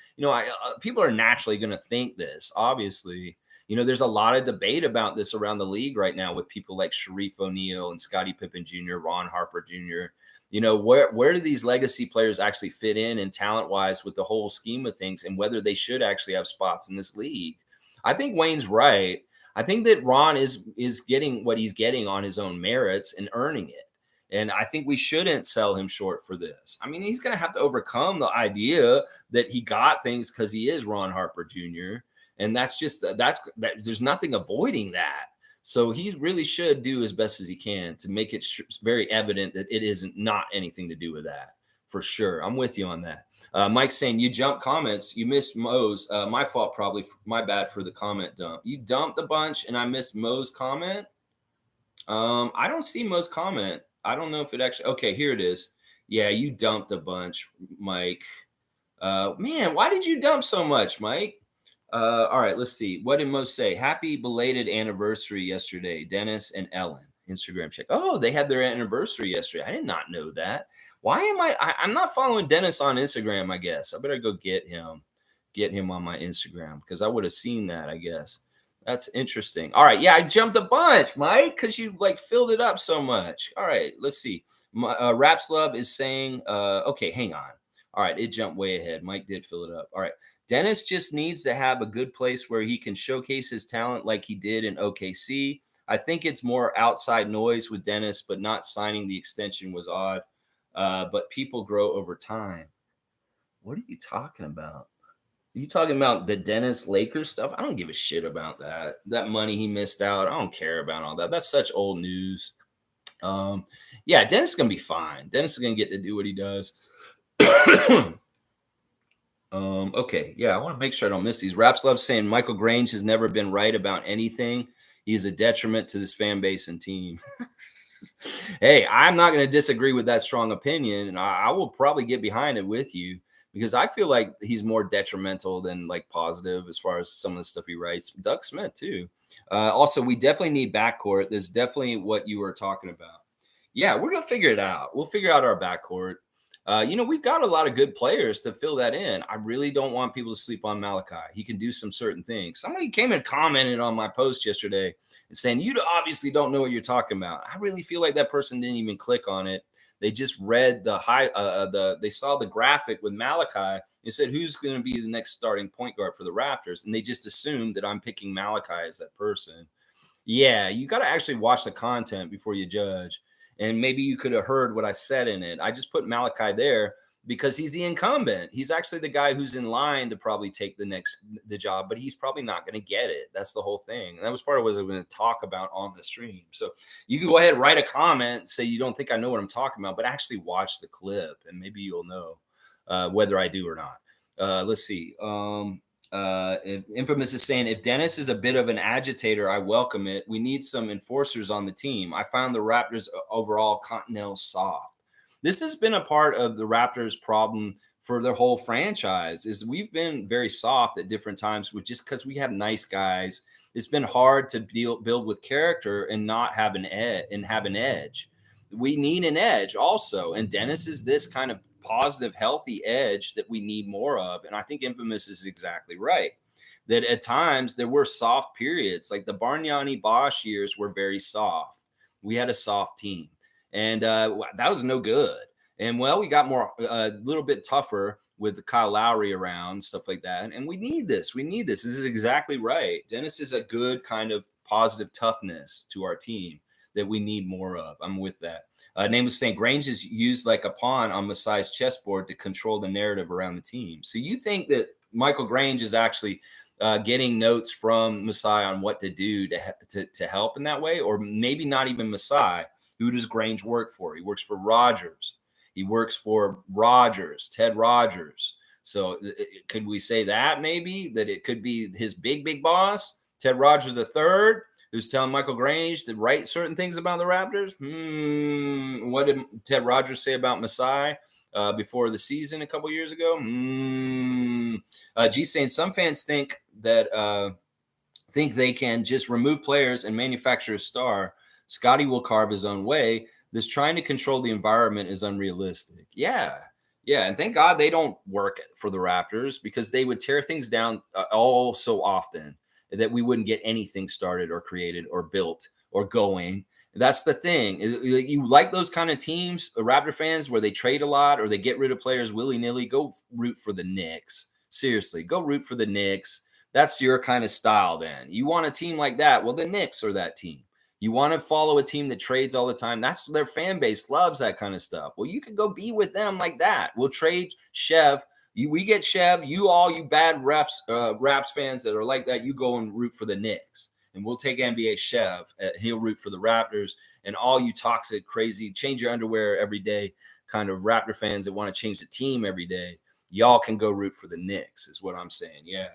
A: people are naturally going to think this, obviously. There's a lot of debate about this around the league right now with people like Sharif O'Neal and Scottie Pippen Jr., Ron Harper Jr. Where do these legacy players actually fit in and talent-wise with the whole scheme of things, and whether they should actually have spots in this league? I think Wayne's right. I think that Ron is getting what he's getting on his own merits and earning it. And I think we shouldn't sell him short for this. I mean, he's going to have to overcome the idea that he got things because he is Ron Harper Jr. And there's nothing avoiding that. So he really should do as best as he can to make it very evident that it isn't not anything to do with that, for sure. I'm with you on that. Mike's saying you jumped comments. You missed Mo's. My fault, probably. My bad for the comment dump. You dumped a bunch and I missed Mo's comment. I don't see Mo's comment. I don't know if it actually, okay, here it is. Yeah, you dumped a bunch, Mike. Man, why did you dump so much, Mike? All right, let's see. What did Mo say? Happy belated anniversary yesterday, Dennis and Ellen. Instagram check. Oh, they had their anniversary yesterday. I did not know that. Why am I'm not following Dennis on Instagram, I guess. I better go get him on my Instagram, because I would have seen that, I guess. That's interesting. All right. Yeah, I jumped a bunch, Mike, because you filled it up so much. All right. Let's see. Raps Love is saying, okay, hang on. All right. It jumped way ahead. Mike did fill it up. All right. Dennis just needs to have a good place where he can showcase his talent like he did in OKC. I think it's more outside noise with Dennis, but not signing the extension was odd. But people grow over time. What are you talking about? You talking about the Dennis Lakers stuff? I don't give a shit about that. That money he missed out. I don't care about all that. That's such old news. Yeah, Dennis is going to be fine. Dennis is going to get to do what he does. Okay, yeah, I want to make sure I don't miss these. Raps Love saying Michael Grange has never been right about anything. He's a detriment to this fan base and team. Hey, I'm not going to disagree with that strong opinion, and I will probably get behind it with you because I feel like he's more detrimental than like positive as far as some of the stuff he writes. Doug Smith too. Also, we definitely need backcourt. There's definitely what you were talking about. Yeah, we're gonna figure it out. We'll figure out our backcourt. We've got a lot of good players to fill that in. I really don't want people to sleep on Malachi. He can do some certain things. Somebody came and commented on my post yesterday and saying, "You obviously don't know what you're talking about." I really feel like that person didn't even click on it. They just read they saw the graphic with Malachi and said, "Who's going to be the next starting point guard for the Raptors?" And they just assumed that I'm picking Malachi as that person. Yeah, you got to actually watch the content before you judge. And maybe you could have heard what I said in it. I just put Malachi there because he's the incumbent. He's actually the guy who's in line to probably take the job, but he's probably not going to get it. That's the whole thing. And that was part of what I was going to talk about on the stream. So you can go ahead and write a comment, say you don't think I know what I'm talking about, but actually watch the clip and maybe you'll know whether I do or not. Let's see. Infamous is saying, if Dennis is a bit of an agitator, I welcome it. We need some enforcers on the team. I found the Raptors overall continental soft. This has been a part of the Raptors' problem for their whole franchise. Is we've been very soft at different times, with just because we have nice guys. It's been hard to build with character and not have an edge. We need an edge also, and Dennis is this kind of positive, healthy edge that we need more of. And I think Infamous is exactly right. That at times there were soft periods, like the Bargnani Bosch years were very soft. We had a soft team, and that was no good. And well, we got more a little bit tougher with Kyle Lowry around, stuff like that. And we need this. We need this. This is exactly right. Dennis is a good kind of positive toughness to our team that we need more of. I'm with that. Name was saying Grange is used like a pawn on Masai's chessboard to control the narrative around the team. So you think that Michael Grange is actually getting notes from Masai on what to do to help in that way, or maybe not even Masai? Who does Grange work for? He works for Rogers. He works for Ted Rogers. So could we say that maybe that it could be his big boss, Ted Rogers the third, who's telling Michael Grange to write certain things about the Raptors? What did Ted Rogers say about Masai before the season a couple years ago? G saying some fans think that think they can just remove players and manufacture a star. Scotty will carve his own way. This trying to control the environment is unrealistic. Yeah. And thank God they don't work for the Raptors, because they would tear things down all so often that we wouldn't get anything started or created or built or going. That's the thing. You like those kind of teams, Raptor fans, where they trade a lot or they get rid of players willy-nilly. Go root for the Knicks. Seriously, go root for the Knicks. That's your kind of style then. You want a team like that? Well, the Knicks are that team. You want to follow a team that trades all the time. That's their fan base loves that kind of stuff. Well, you could go be with them like that. We'll trade Chev. We get Chev. You bad Raps fans that are like that, you go and root for the Knicks. And we'll take NBA Chev. He'll root for the Raptors. And all you toxic, crazy, change your underwear every day kind of Raptor fans that want to change the team every day, y'all can go root for the Knicks, is what I'm saying. Yeah.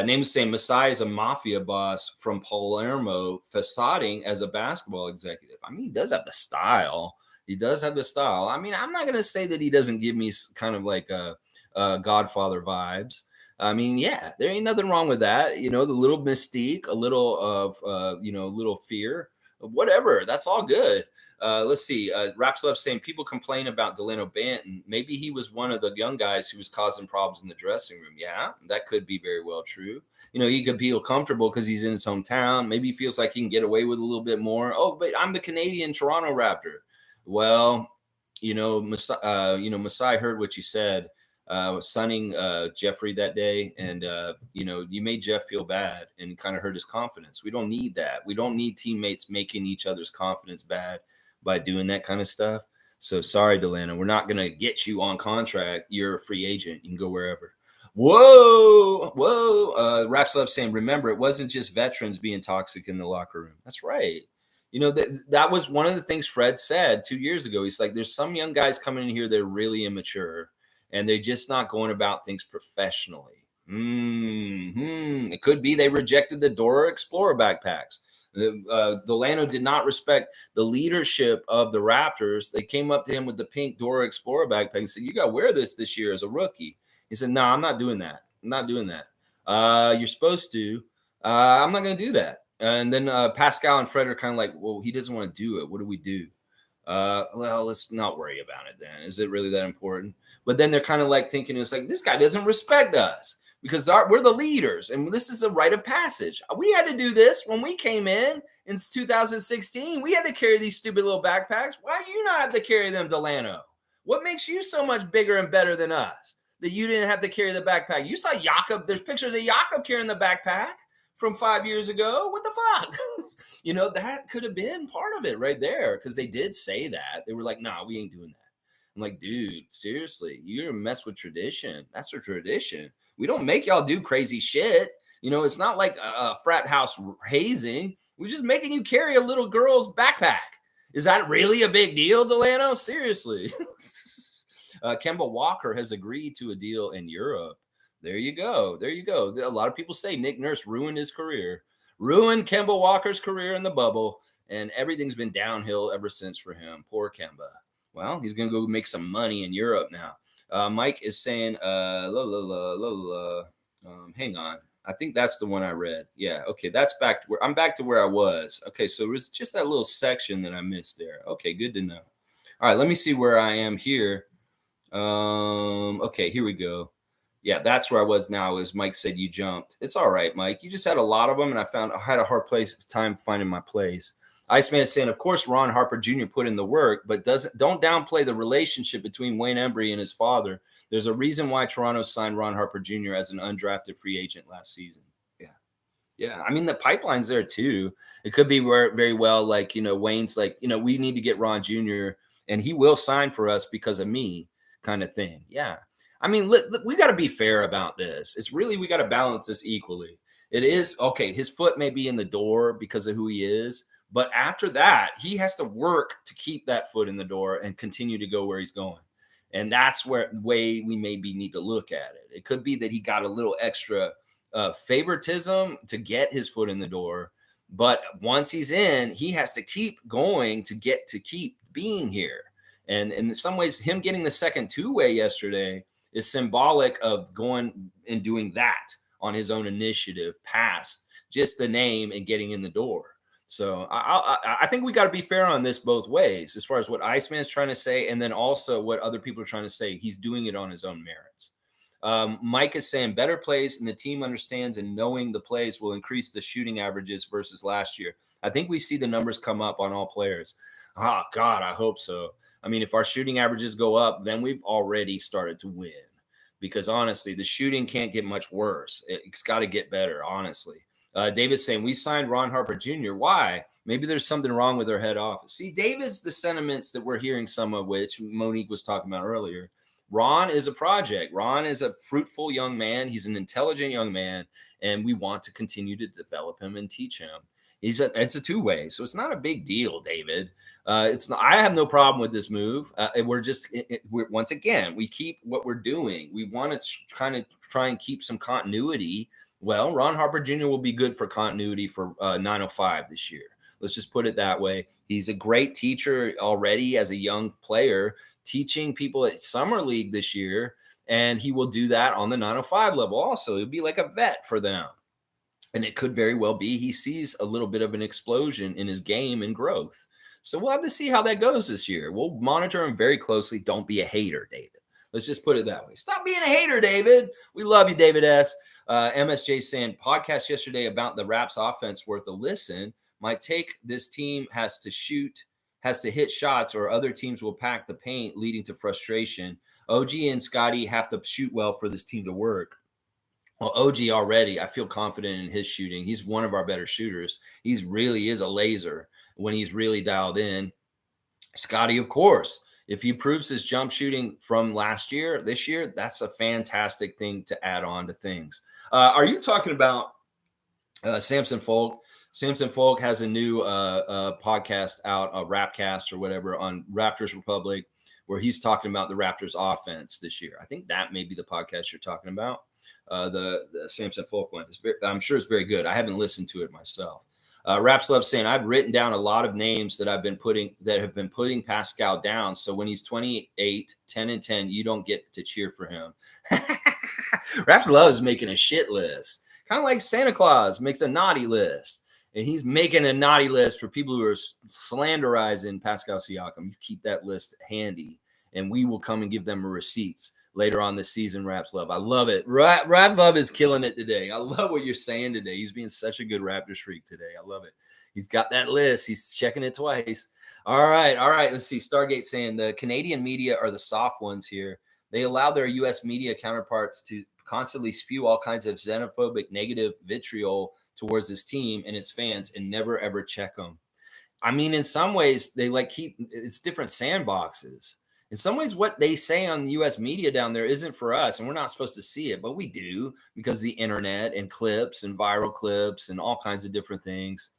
A: Name is saying Masai is a mafia boss from Palermo, facading as a basketball executive. I mean, he does have the style. I mean, I'm not going to say that he doesn't give me kind of like a Godfather vibes. I mean, yeah, there ain't nothing wrong with that. The little mystique, a little of, a little fear, whatever. That's all good. Let's see. Raps Love saying people complain about Dalano Banton. Maybe he was one of the young guys who was causing problems in the dressing room. Yeah, that could be very well true. He could feel comfortable because he's in his hometown. Maybe he feels like he can get away with a little bit more. Oh, but I'm the Canadian Toronto Raptor. Well, Masai heard what you said. Was sunning Jeffrey that day, and you made Jeff feel bad and kind of hurt his confidence. We don't need that. We don't need teammates making each other's confidence bad by doing that kind of stuff. So sorry, Dalano, we're not gonna get you on contract. You're a free agent. You can go wherever. Whoa. Raps Love saying, remember, it wasn't just veterans being toxic in the locker room. That's right. That was one of the things Fred said 2 years ago. He's like, there's some young guys coming in here that are really immature. and they're just not going about things professionally. It could be they rejected the Dora Explorer backpacks. Dalano did not respect the leadership of the Raptors. They came up to him with the pink Dora Explorer backpack and said, "You got to wear this year as a rookie." He said, "No, I'm not doing that. I'm not doing that. You're supposed to. I'm not going to do that." And then Pascal and Fred are kind of like, "Well, he doesn't want to do it. What do we do?" Well, let's not worry about it then. Is it really that important? But then they're kind of like thinking, it's like, this guy doesn't respect us because we're the leaders and this is a rite of passage. We had to do this when we came in 2016. We had to carry these stupid little backpacks. Why do you not have to carry them, Dalano? What makes you so much bigger and better than us that you didn't have to carry the backpack? You saw Jakob. There's pictures of Jakob carrying the backpack from 5 years ago. What the fuck? That could have been part of it right there, because they did say that. They were like, "Nah, we ain't doing that." I'm like, dude, seriously, you're gonna mess with tradition. That's a tradition. We don't make y'all do crazy shit. It's not like a frat house hazing. We're just making you carry a little girl's backpack. Is that really a big deal, Dalano? Seriously. Kemba Walker has agreed to a deal in Europe. There you go. There you go. A lot of people say Nick Nurse ruined his career, ruined Kemba Walker's career in the bubble, and everything's been downhill ever since for him. Poor Kemba. Well, he's going to go make some money in Europe now. Mike is saying, hang on. I think that's the one I read. Yeah. Okay. That's back to where I'm back to where I was. Okay. So it was just that little section that I missed there. Okay. Good to know. All right. Let me see where I am here. Okay. Here we go. Yeah, that's where I was now. As Mike said, you jumped. It's all right, Mike. You just had a lot of them, and I had a hard time finding my place. Iceman is saying, of course, Ron Harper Jr. put in the work, but don't downplay the relationship between Wayne Embry and his father. There's a reason why Toronto signed Ron Harper Jr. as an undrafted free agent last season. Yeah. I mean, the pipeline's there too. It could be very well like, Wayne's like, we need to get Ron Jr. and he will sign for us because of me, kind of thing. Yeah. I mean, we got to be fair about this. It's really, we got to balance this equally. It is, okay, his foot may be in the door because of who he is, but after that, he has to work to keep that foot in the door and continue to go where he's going. And that's where way we maybe need to look at it. It could be that he got a little extra favoritism to get his foot in the door. But once he's in, he has to keep going to keep being here. And in some ways, him getting the second two-way yesterday is symbolic of going and doing that on his own initiative past just the name and getting in the door. So I think we got to be fair on this both ways, as far as what Iceman's trying to say, and then also what other people are trying to say. He's doing it on his own merits. Mike is saying better plays, and the team understands, and knowing the plays will increase the shooting averages versus last year. I think we see the numbers come up on all players. Oh, God, I hope so. I mean, if our shooting averages go up, then we've already started to win. Because honestly, the shooting can't get much worse. It's got to get better, honestly. David's saying, we signed Ron Harper Jr. Why? Maybe there's something wrong with our head office. See, David's the sentiments that we're hearing, some of which Monique was talking about earlier. Ron is a project. Ron is a fruitful young man. He's an intelligent young man, and we want to continue to develop him and teach him. It's a two-way, so it's not a big deal, David. It's not. I have no problem with this move. We're once again, we keep what we're doing. We want to kind of try and keep some continuity. Well, Ron Harper Jr. will be good for continuity for 905 this year. Let's just put it that way. He's a great teacher already as a young player, teaching people at Summer League this year, and he will do that on the 905 level also. He'll be like a vet for them. And it could very well be he sees a little bit of an explosion in his game and growth. So we'll have to see how that goes this year. We'll monitor him very closely. Don't be a hater, David. Let's just put it that way. Stop being a hater, David. We love you, David S. MSJ saying, podcast yesterday about the Raps offense worth a listen. My take, this team has to hit shots or other teams will pack the paint, leading to frustration. OG and Scotty have to shoot well for this team to work. Well, OG already, I feel confident in his shooting. He's one of our better shooters. He really is a laser when he's really dialed in. Scotty, of course, if he proves his jump shooting from this year, that's a fantastic thing to add on to things. Are you talking about Samson Folk? Samson Folk has a new podcast out, a Rapcast or whatever, on Raptors Republic, where he's talking about the Raptors offense this year. I think that may be the podcast you're talking about. The Samson Folk one. I'm sure it's very good. I haven't listened to it myself. Raps Love saying, I've written down a lot of names that have been putting Pascal down. So when he's 28, 10 and 10, you don't get to cheer for him. Raps Love is making a shit list. Kind of like Santa Claus makes a naughty list. And he's making a naughty list for people who are slanderizing Pascal Siakam. You keep that list handy, and we will come and give them receipts later on this season. Raps Love, I love it. Raps Love is killing it today. I love what you're saying today. He's being such a good Raptors freak today. I love it. He's got that list. He's checking it twice. All right. Let's see. Stargate saying the Canadian media are the soft ones here. They allow their U.S. media counterparts to constantly spew all kinds of xenophobic, negative vitriol towards his team and its fans and never, ever check them. I mean, in some ways, they it's different sandboxes. In some ways, what they say on the U.S. media down there isn't for us, and we're not supposed to see it, but we do because of the internet and clips and viral clips and all kinds of different things.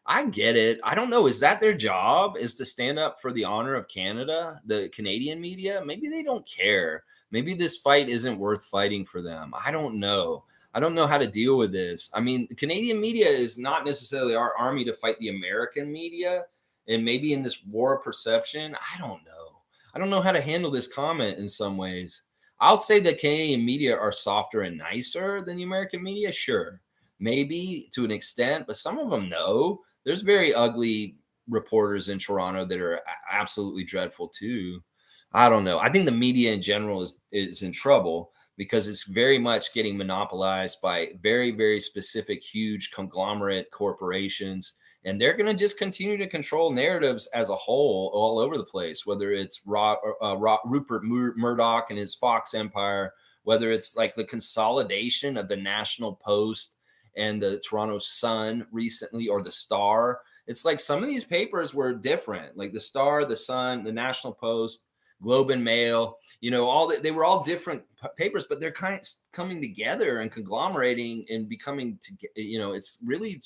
A: I get it. I don't know. Is that their job, is to stand up for the honor of Canada, the Canadian media? Maybe they don't care. Maybe this fight isn't worth fighting for them. I don't know. I don't know how to deal with this. I mean, the Canadian media is not necessarily our army to fight the American media. And maybe in this war of perception, I don't know. I don't know how to handle this comment in some ways. I'll say that Canadian media are softer and nicer than the American media. Sure. Maybe to an extent, but some of them know. There's very ugly reporters in Toronto that are absolutely dreadful too. I don't know. I think the media in general is in trouble because it's very much getting monopolized by very, very specific, huge conglomerate corporations. And they're going to just continue to control narratives as a whole all over the place, whether it's Rupert Murdoch and his Fox empire, whether it's like the consolidation of the National Post and the Toronto Sun recently, or the Star. It's like some of these papers were different, like the Star, the Sun, the National Post, Globe and Mail, they were all different papers, but they're kind of coming together and conglomerating and becoming, it's really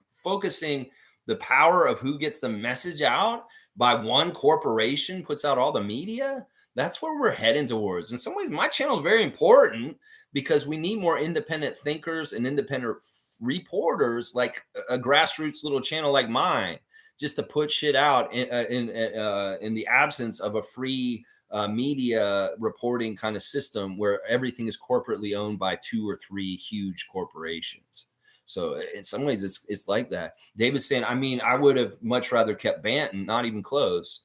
A: focusing the power of who gets the message out by one corporation, puts out all the media. That's where we're heading towards. In some ways, my channel is very important because we need more independent thinkers and independent reporters, like a grassroots little channel like mine, just to put shit out in the absence of a free media reporting kind of system where everything is corporately owned by 2 or 3 huge corporations. So in some ways, it's like that. David's saying, I mean, I would have much rather kept Banton, not even close.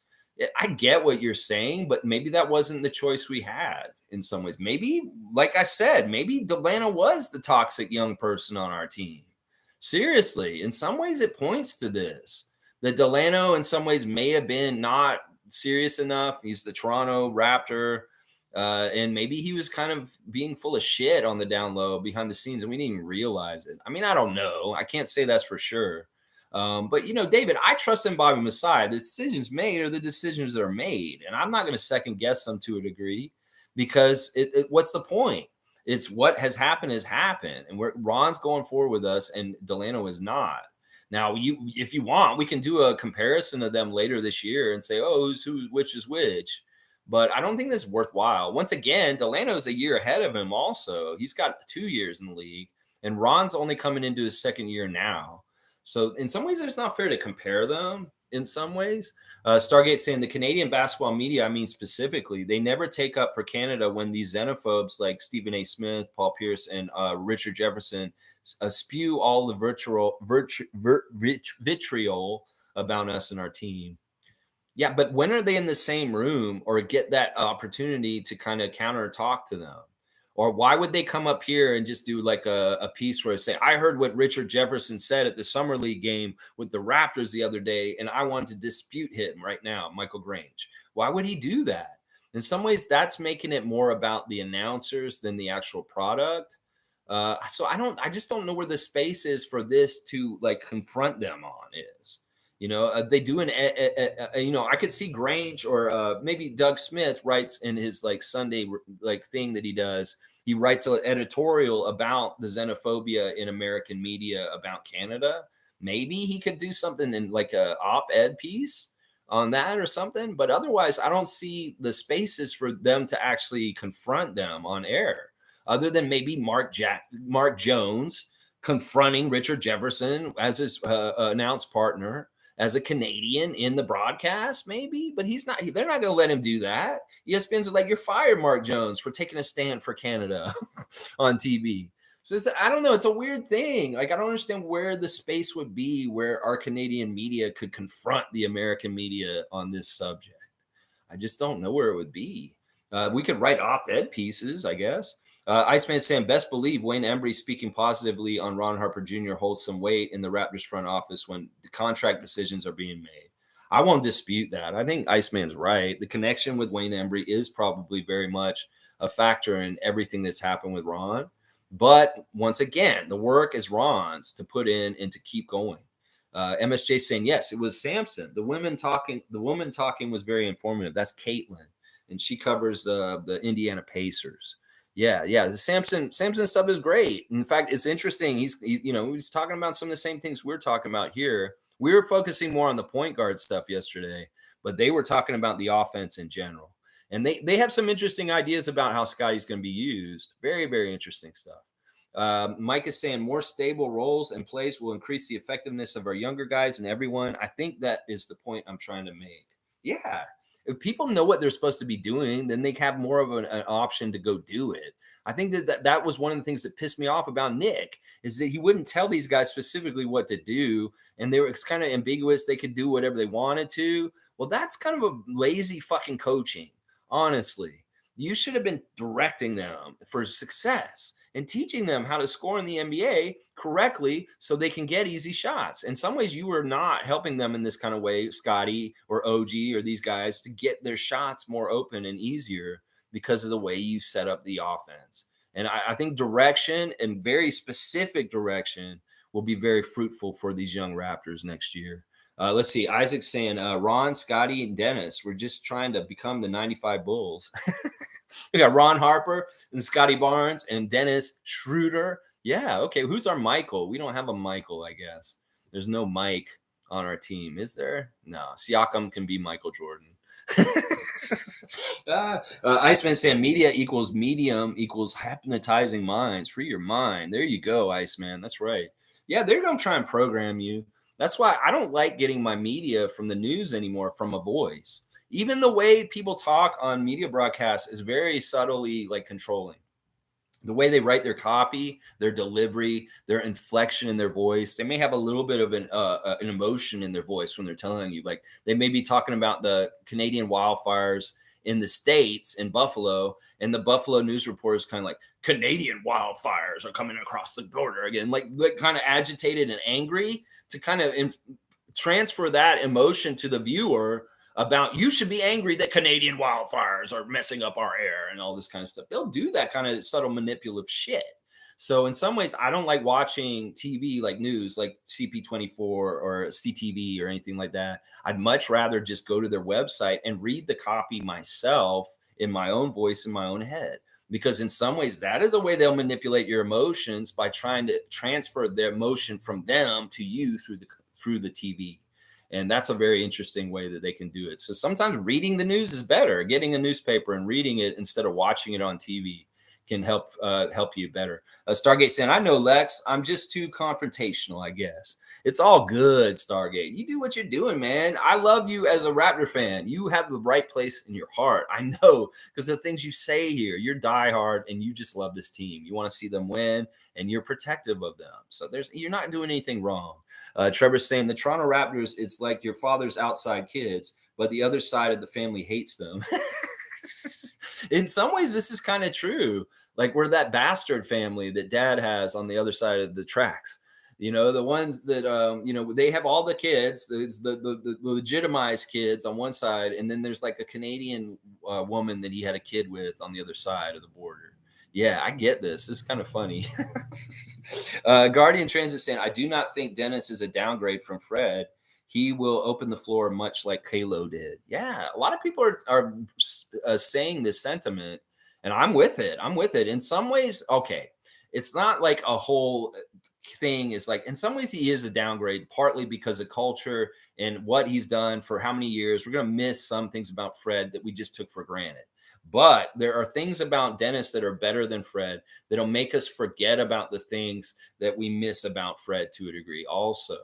A: I get what you're saying, but maybe that wasn't the choice we had in some ways. Maybe, like I said, maybe Dalano was the toxic young person on our team. Seriously, in some ways, it points to this. That Dalano, in some ways, may have been not serious enough. He's the Toronto Raptor. And maybe he was kind of being full of shit on the down low behind the scenes, and we didn't even realize it. I mean, I don't know. I can't say that's for sure. But, David, I trust in Bobby Masai. The decisions made are the decisions that are made. And I'm not going to second guess them to a degree because what's the point? It's what has happened has happened. And Ron's going forward with us and Dalano is not. Now, if you want, we can do a comparison of them later this year and say, oh, which is which. But I don't think that's worthwhile. Once again, Delano's a year ahead of him also. He's got 2 years in the league. And Ron's only coming into his second year now. So in some ways, it's not fair to compare them in some ways. Stargate saying the Canadian basketball media, I mean specifically, they never take up for Canada when these xenophobes like Stephen A. Smith, Paul Pierce, and Richard Jefferson spew all the vitriol about us and our team. Yeah, but when are they in the same room or get that opportunity to kind of counter talk to them? Or why would they come up here and just do like a piece where they say, I heard what Richard Jefferson said at the Summer League game with the Raptors the other day, and I want to dispute him right now, Michael Grange. Why would he do that? In some ways, that's making it more about the announcers than the actual product. So I just don't know where the space is for this to like confront them on is. They do I could see Grange or maybe Doug Smith writes in his like Sunday like thing that he does. He writes an editorial about the xenophobia in American media about Canada. Maybe he could do something in like a op-ed piece on that or something. But otherwise, I don't see the spaces for them to actually confront them on air, other than maybe Mark Jones confronting Richard Jefferson as his announced partner as a Canadian in the broadcast, maybe. But he's not. They're not going to let him do that. ESPN's like, you're fired, Mark Jones, for taking a stand for Canada on TV. So I don't know. It's a weird thing. Like, I don't understand where the space would be where our Canadian media could confront the American media on this subject. I just don't know where it would be. We could write op-ed pieces, I guess. Iceman saying, best believe Wayne Embry speaking positively on Ron Harper Jr. holds some weight in the Raptors front office when the contract decisions are being made. I won't dispute that. I think Iceman's right. The connection with Wayne Embry is probably very much a factor in everything that's happened with Ron. But once again, the work is Ron's to put in and to keep going. MSJ saying, yes, it was Samson. The woman talking was very informative. That's Caitlin, and she covers the Indiana Pacers. Yeah. The Samson stuff is great. In fact, it's interesting. He's talking about some of the same things we're talking about here. We were focusing more on the point guard stuff yesterday, but they were talking about the offense in general. And they have some interesting ideas about how Scotty's going to be used. Very, very interesting stuff. Mike is saying more stable roles and plays will increase the effectiveness of our younger guys and everyone. I think that is the point I'm trying to make. Yeah. If people know what they're supposed to be doing, then they have more of an option to go do it. I think that was one of the things that pissed me off about Nick is that he wouldn't tell these guys specifically what to do. And it's kind of ambiguous. They could do whatever they wanted to. Well, that's kind of a lazy fucking coaching. Honestly, you should have been directing them for success and teaching them how to score in the NBA correctly so they can get easy shots. In some ways, you were not helping them in this kind of way, Scotty or OG or these guys, to get their shots more open and easier because of the way you set up the offense. And I think direction and very specific direction will be very fruitful for these young Raptors next year. Let's see. Isaac's saying Ron, Scotty, and Dennis. We're just trying to become the 95 Bulls. We got Ron Harper and Scotty Barnes and Dennis Schroder. Yeah. Okay. Who's our Michael? We don't have a Michael, I guess. There's no Mike on our team. Is there? No. Siakam can be Michael Jordan. Iceman saying media equals medium equals hypnotizing minds. Free your mind. There you go, Iceman. That's right. Yeah, they're going to try and program you. That's why I don't like getting my media from the news anymore from a voice. Even the way people talk on media broadcasts is very subtly like controlling. The way they write their copy, their delivery, their inflection in their voice. They may have a little bit of an emotion in their voice when they're telling you. Like they may be talking about the Canadian wildfires in the States, in Buffalo, and the Buffalo news reporter is kind of like, Canadian wildfires are coming across the border again, like kind of agitated and angry to kind of transfer that emotion to the viewer about you should be angry that Canadian wildfires are messing up our air and all this kind of stuff. They'll do that kind of subtle manipulative shit. So in some ways, I don't like watching TV like news, like CP24 or CTV or anything like that. I'd much rather just go to their website and read the copy myself in my own voice, in my own head. Because in some ways, that is a way they'll manipulate your emotions by trying to transfer their emotion from them to you through the TV. And that's a very interesting way that they can do it. So sometimes reading the news is better. Getting a newspaper and reading it instead of watching it on TV can help you better. Stargate saying, I know, Lex, I'm just too confrontational, I guess. It's all good, Stargate. You do what you're doing, man. I love you as a Raptor fan. You have the right place in your heart. I know, because the things you say here, you're diehard and you just love this team. You want to see them win and you're protective of them. So you're not doing anything wrong. Trevor's saying the Toronto Raptors, it's like your father's outside kids, but the other side of the family hates them. In some ways, this is kind of true. Like we're that bastard family that dad has on the other side of the tracks. You know, the ones that, they have all the kids, it's the legitimized kids on one side. And then there's like a Canadian woman that he had a kid with on the other side of the border. Yeah, I get this. It's kind of funny. Guardian Transit saying, I do not think Dennis is a downgrade from Fred. He will open the floor much like Kalo did. Yeah, a lot of people are saying this sentiment, and I'm with it. In some ways, okay. it's not like a whole thing is like, in some ways he is a downgrade, partly because of culture and what he's done for how many years. We're going to miss some things about Fred that we just took for granted. But there are things about Dennis that are better than Fred that'll make us forget about the things that we miss about Fred to a degree also.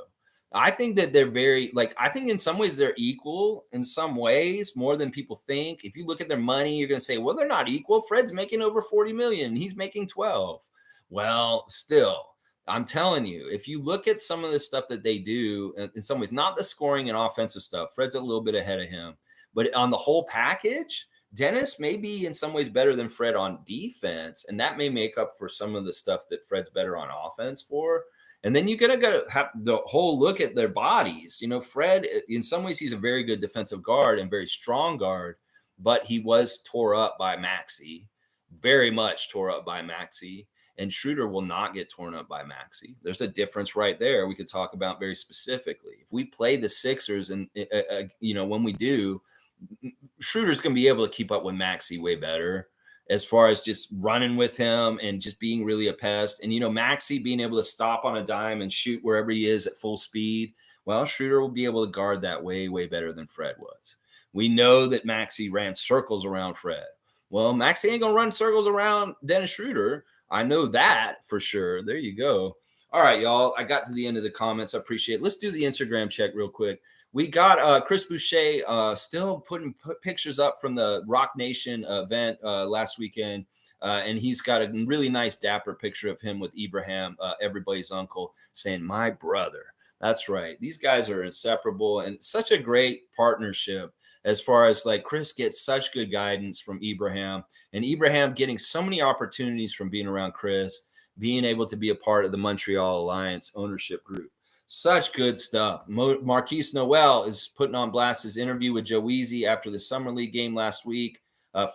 A: I think that they're very, like, I think in some ways they're equal in some ways more than people think. If you look at their money, you're going to say, well, they're not equal. Fred's making over 40 million. He's making 12. Well, still, I'm telling you, if you look at some of the stuff that they do, in some ways, not the scoring and offensive stuff, Fred's a little bit ahead of him. But on the whole package, Dennis may be in some ways better than Fred on defense. And that may make up for some of the stuff that Fred's better on offense for. And then you gotta have the whole look at their bodies. You know, Fred, in some ways, he's a very good defensive guard and very strong guard, but he was tore up by Maxey, very much tore up by Maxey. And Schroder will not get torn up by Maxey. There's a difference right there. We could talk about very specifically. If we play the Sixers, and when we do, Schroeder's going to be able to keep up with Maxey way better as far as just running with him and just being really a pest. And, Maxey being able to stop on a dime and shoot wherever he is at full speed. Well, Schroeder will be able to guard that way, way better than Fred was. We know that Maxey ran circles around Fred. Well, Maxey ain't going to run circles around Dennis Schroeder. I know that for sure. There you go. All right, y'all. I got to the end of the comments. I appreciate it. Let's do the Instagram check real quick. We got Chris Boucher still putting pictures up from the Rock Nation event last weekend. And he's got a really nice dapper picture of him with Ibrahim, everybody's uncle, saying, my brother. That's right. These guys are inseparable and such a great partnership as far as like Chris gets such good guidance from Ibrahim, and Ibrahim getting so many opportunities from being around Chris, being able to be a part of the Montreal Alliance ownership group. Such good stuff. Markquis Noel is putting on blast his interview with Joe Weezy after the Summer League game last week.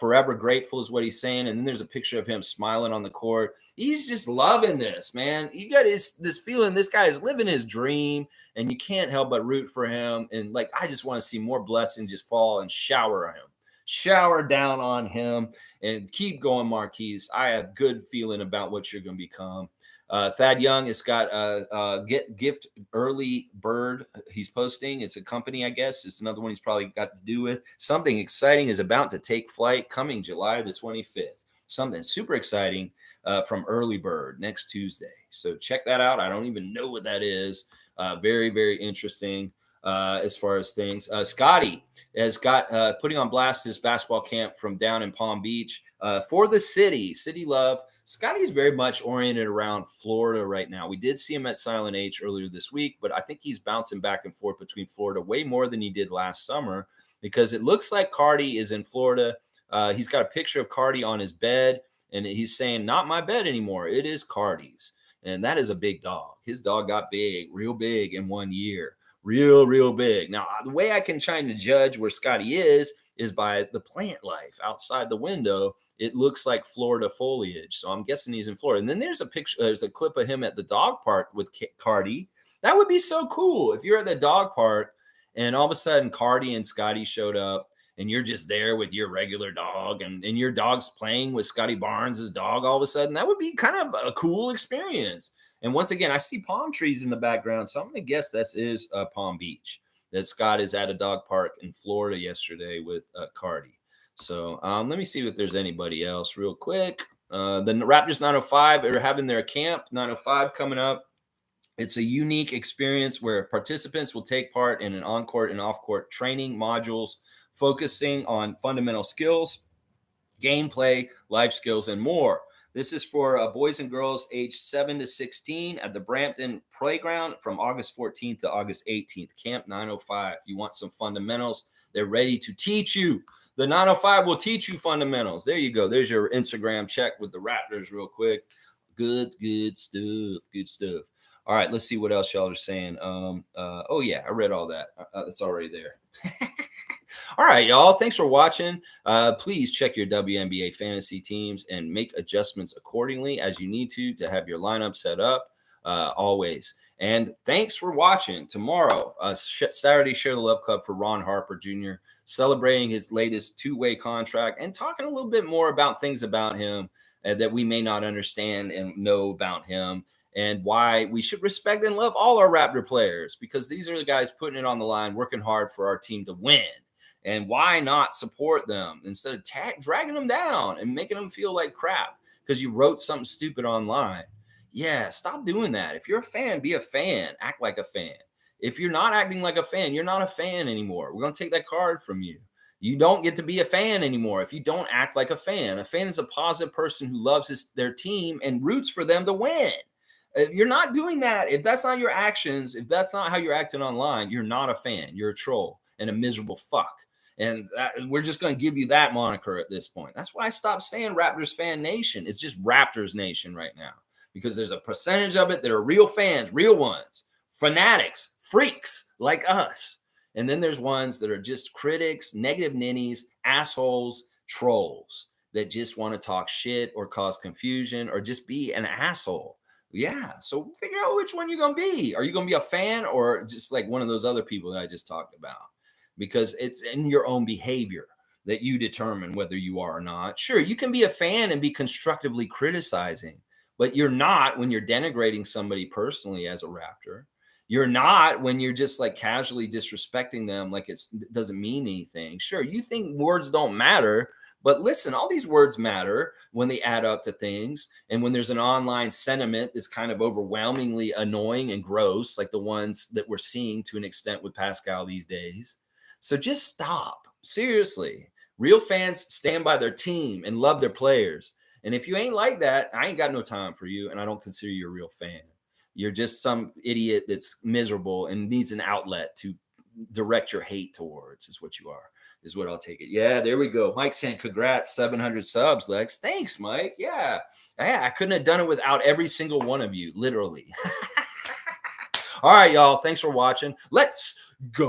A: Forever grateful is what he's saying. And then there's a picture of him smiling on the court. He's just loving this, man. You got this feeling this guy is living his dream, and you can't help but root for him. And like, I just want to see more blessings just fall and shower down on him, and keep going, Markquis. I have good feeling about what you're going to become. Thad Young has got a gift early bird he's posting. It's a company, I guess. It's another one he's probably got to do with. Something exciting is about to take flight coming July the 25th. Something super exciting from Early Bird next Tuesday. So check that out. I don't even know what that is. Very, very interesting as far as things. Scotty has got putting on blast his basketball camp from down in Palm Beach for the city love. Scotty's very much oriented around Florida right now. We did see him at Silent H earlier this week, but I think he's bouncing back and forth between Florida way more than he did last summer, because it looks like Karti is in Florida. He's got a picture of Karti on his bed, and he's saying, not my bed anymore. It is Karti's. And that is a big dog. His dog got big, real big in 1 year. Real big. Now, the way I can try to judge where Scotty is by the plant life outside the window. It looks like Florida foliage. So I'm guessing he's in Florida. And then there's a clip of him at the dog park with Karti. That would be so cool if you're at the dog park and all of a sudden Karti and Scotty showed up, and you're just there with your regular dog, and your dog's playing with Scotty Barnes' dog all of a sudden. That would be kind of a cool experience. And once again, I see palm trees in the background, so I'm going to guess that is Palm Beach, that Scott is at a dog park in Florida yesterday with Karti. So let me see if there's anybody else real quick. The Raptors 905 are having their camp 905 coming up. It's a unique experience where participants will take part in an on-court and off-court training modules focusing on fundamental skills, gameplay, life skills, and more. This is for boys and girls aged 7 to 16 at the Brampton Playground from August 14th to August 18th. Camp 905. You want some fundamentals? They're ready to teach you. The 905 will teach you fundamentals. There you go. There's your Instagram check with the Raptors real quick. Good stuff. Good stuff. All right, let's see what else y'all are saying. Oh, yeah, I read all that. It's already there. All right, y'all. Thanks for watching. Please check your WNBA fantasy teams and make adjustments accordingly as you need to have your lineup set up always. And thanks for watching. Tomorrow, Saturday, Share the Love Club for Ron Harper Jr., celebrating his latest two-way contract and talking a little bit more about things about him that we may not understand and know about him, and why we should respect and love all our Raptor players, because these are the guys putting it on the line, working hard for our team to win. And why not support them instead of dragging them down and making them feel like crap because you wrote something stupid online? Yeah, stop doing that. If you're a fan, be a fan. Act like a fan. If you're not acting like a fan, you're not a fan anymore. We're going to take that card from you. You don't get to be a fan anymore if you don't act like a fan. A fan is a positive person who loves their team and roots for them to win. If you're not doing that, if that's not your actions, if that's not how you're acting online, you're not a fan. You're a troll and a miserable fuck. And we're just going to give you that moniker at this point. That's why I stopped saying Raptors Fan Nation. It's just Raptors Nation right now, because there's a percentage of it that are real fans, real ones, fanatics, freaks like us. And then there's ones that are just critics, negative ninnies, assholes, trolls that just want to talk shit or cause confusion or just be an asshole. Yeah. So figure out which one you're going to be. Are you going to be a fan or just like one of those other people that I just talked about? Because it's in your own behavior that you determine whether you are or not. Sure, you can be a fan and be constructively criticizing, but you're not when you're denigrating somebody personally as a Raptor. You're not when you're just like casually disrespecting them like it doesn't mean anything. Sure, you think words don't matter, but listen, all these words matter when they add up to things. And when there's an online sentiment that's kind of overwhelmingly annoying and gross, like the ones that we're seeing to an extent with Pascal these days. So just stop. Seriously. Real fans stand by their team and love their players. And if you ain't like that, I ain't got no time for you, and I don't consider you a real fan. You're just some idiot that's miserable and needs an outlet to direct your hate towards, is what you are, is what I'll take it. Yeah, there we go. Mike saying congrats, 700 subs, Lex. Thanks, Mike. Yeah, I couldn't have done it without every single one of you, literally. All right, y'all. Thanks for watching. Let's go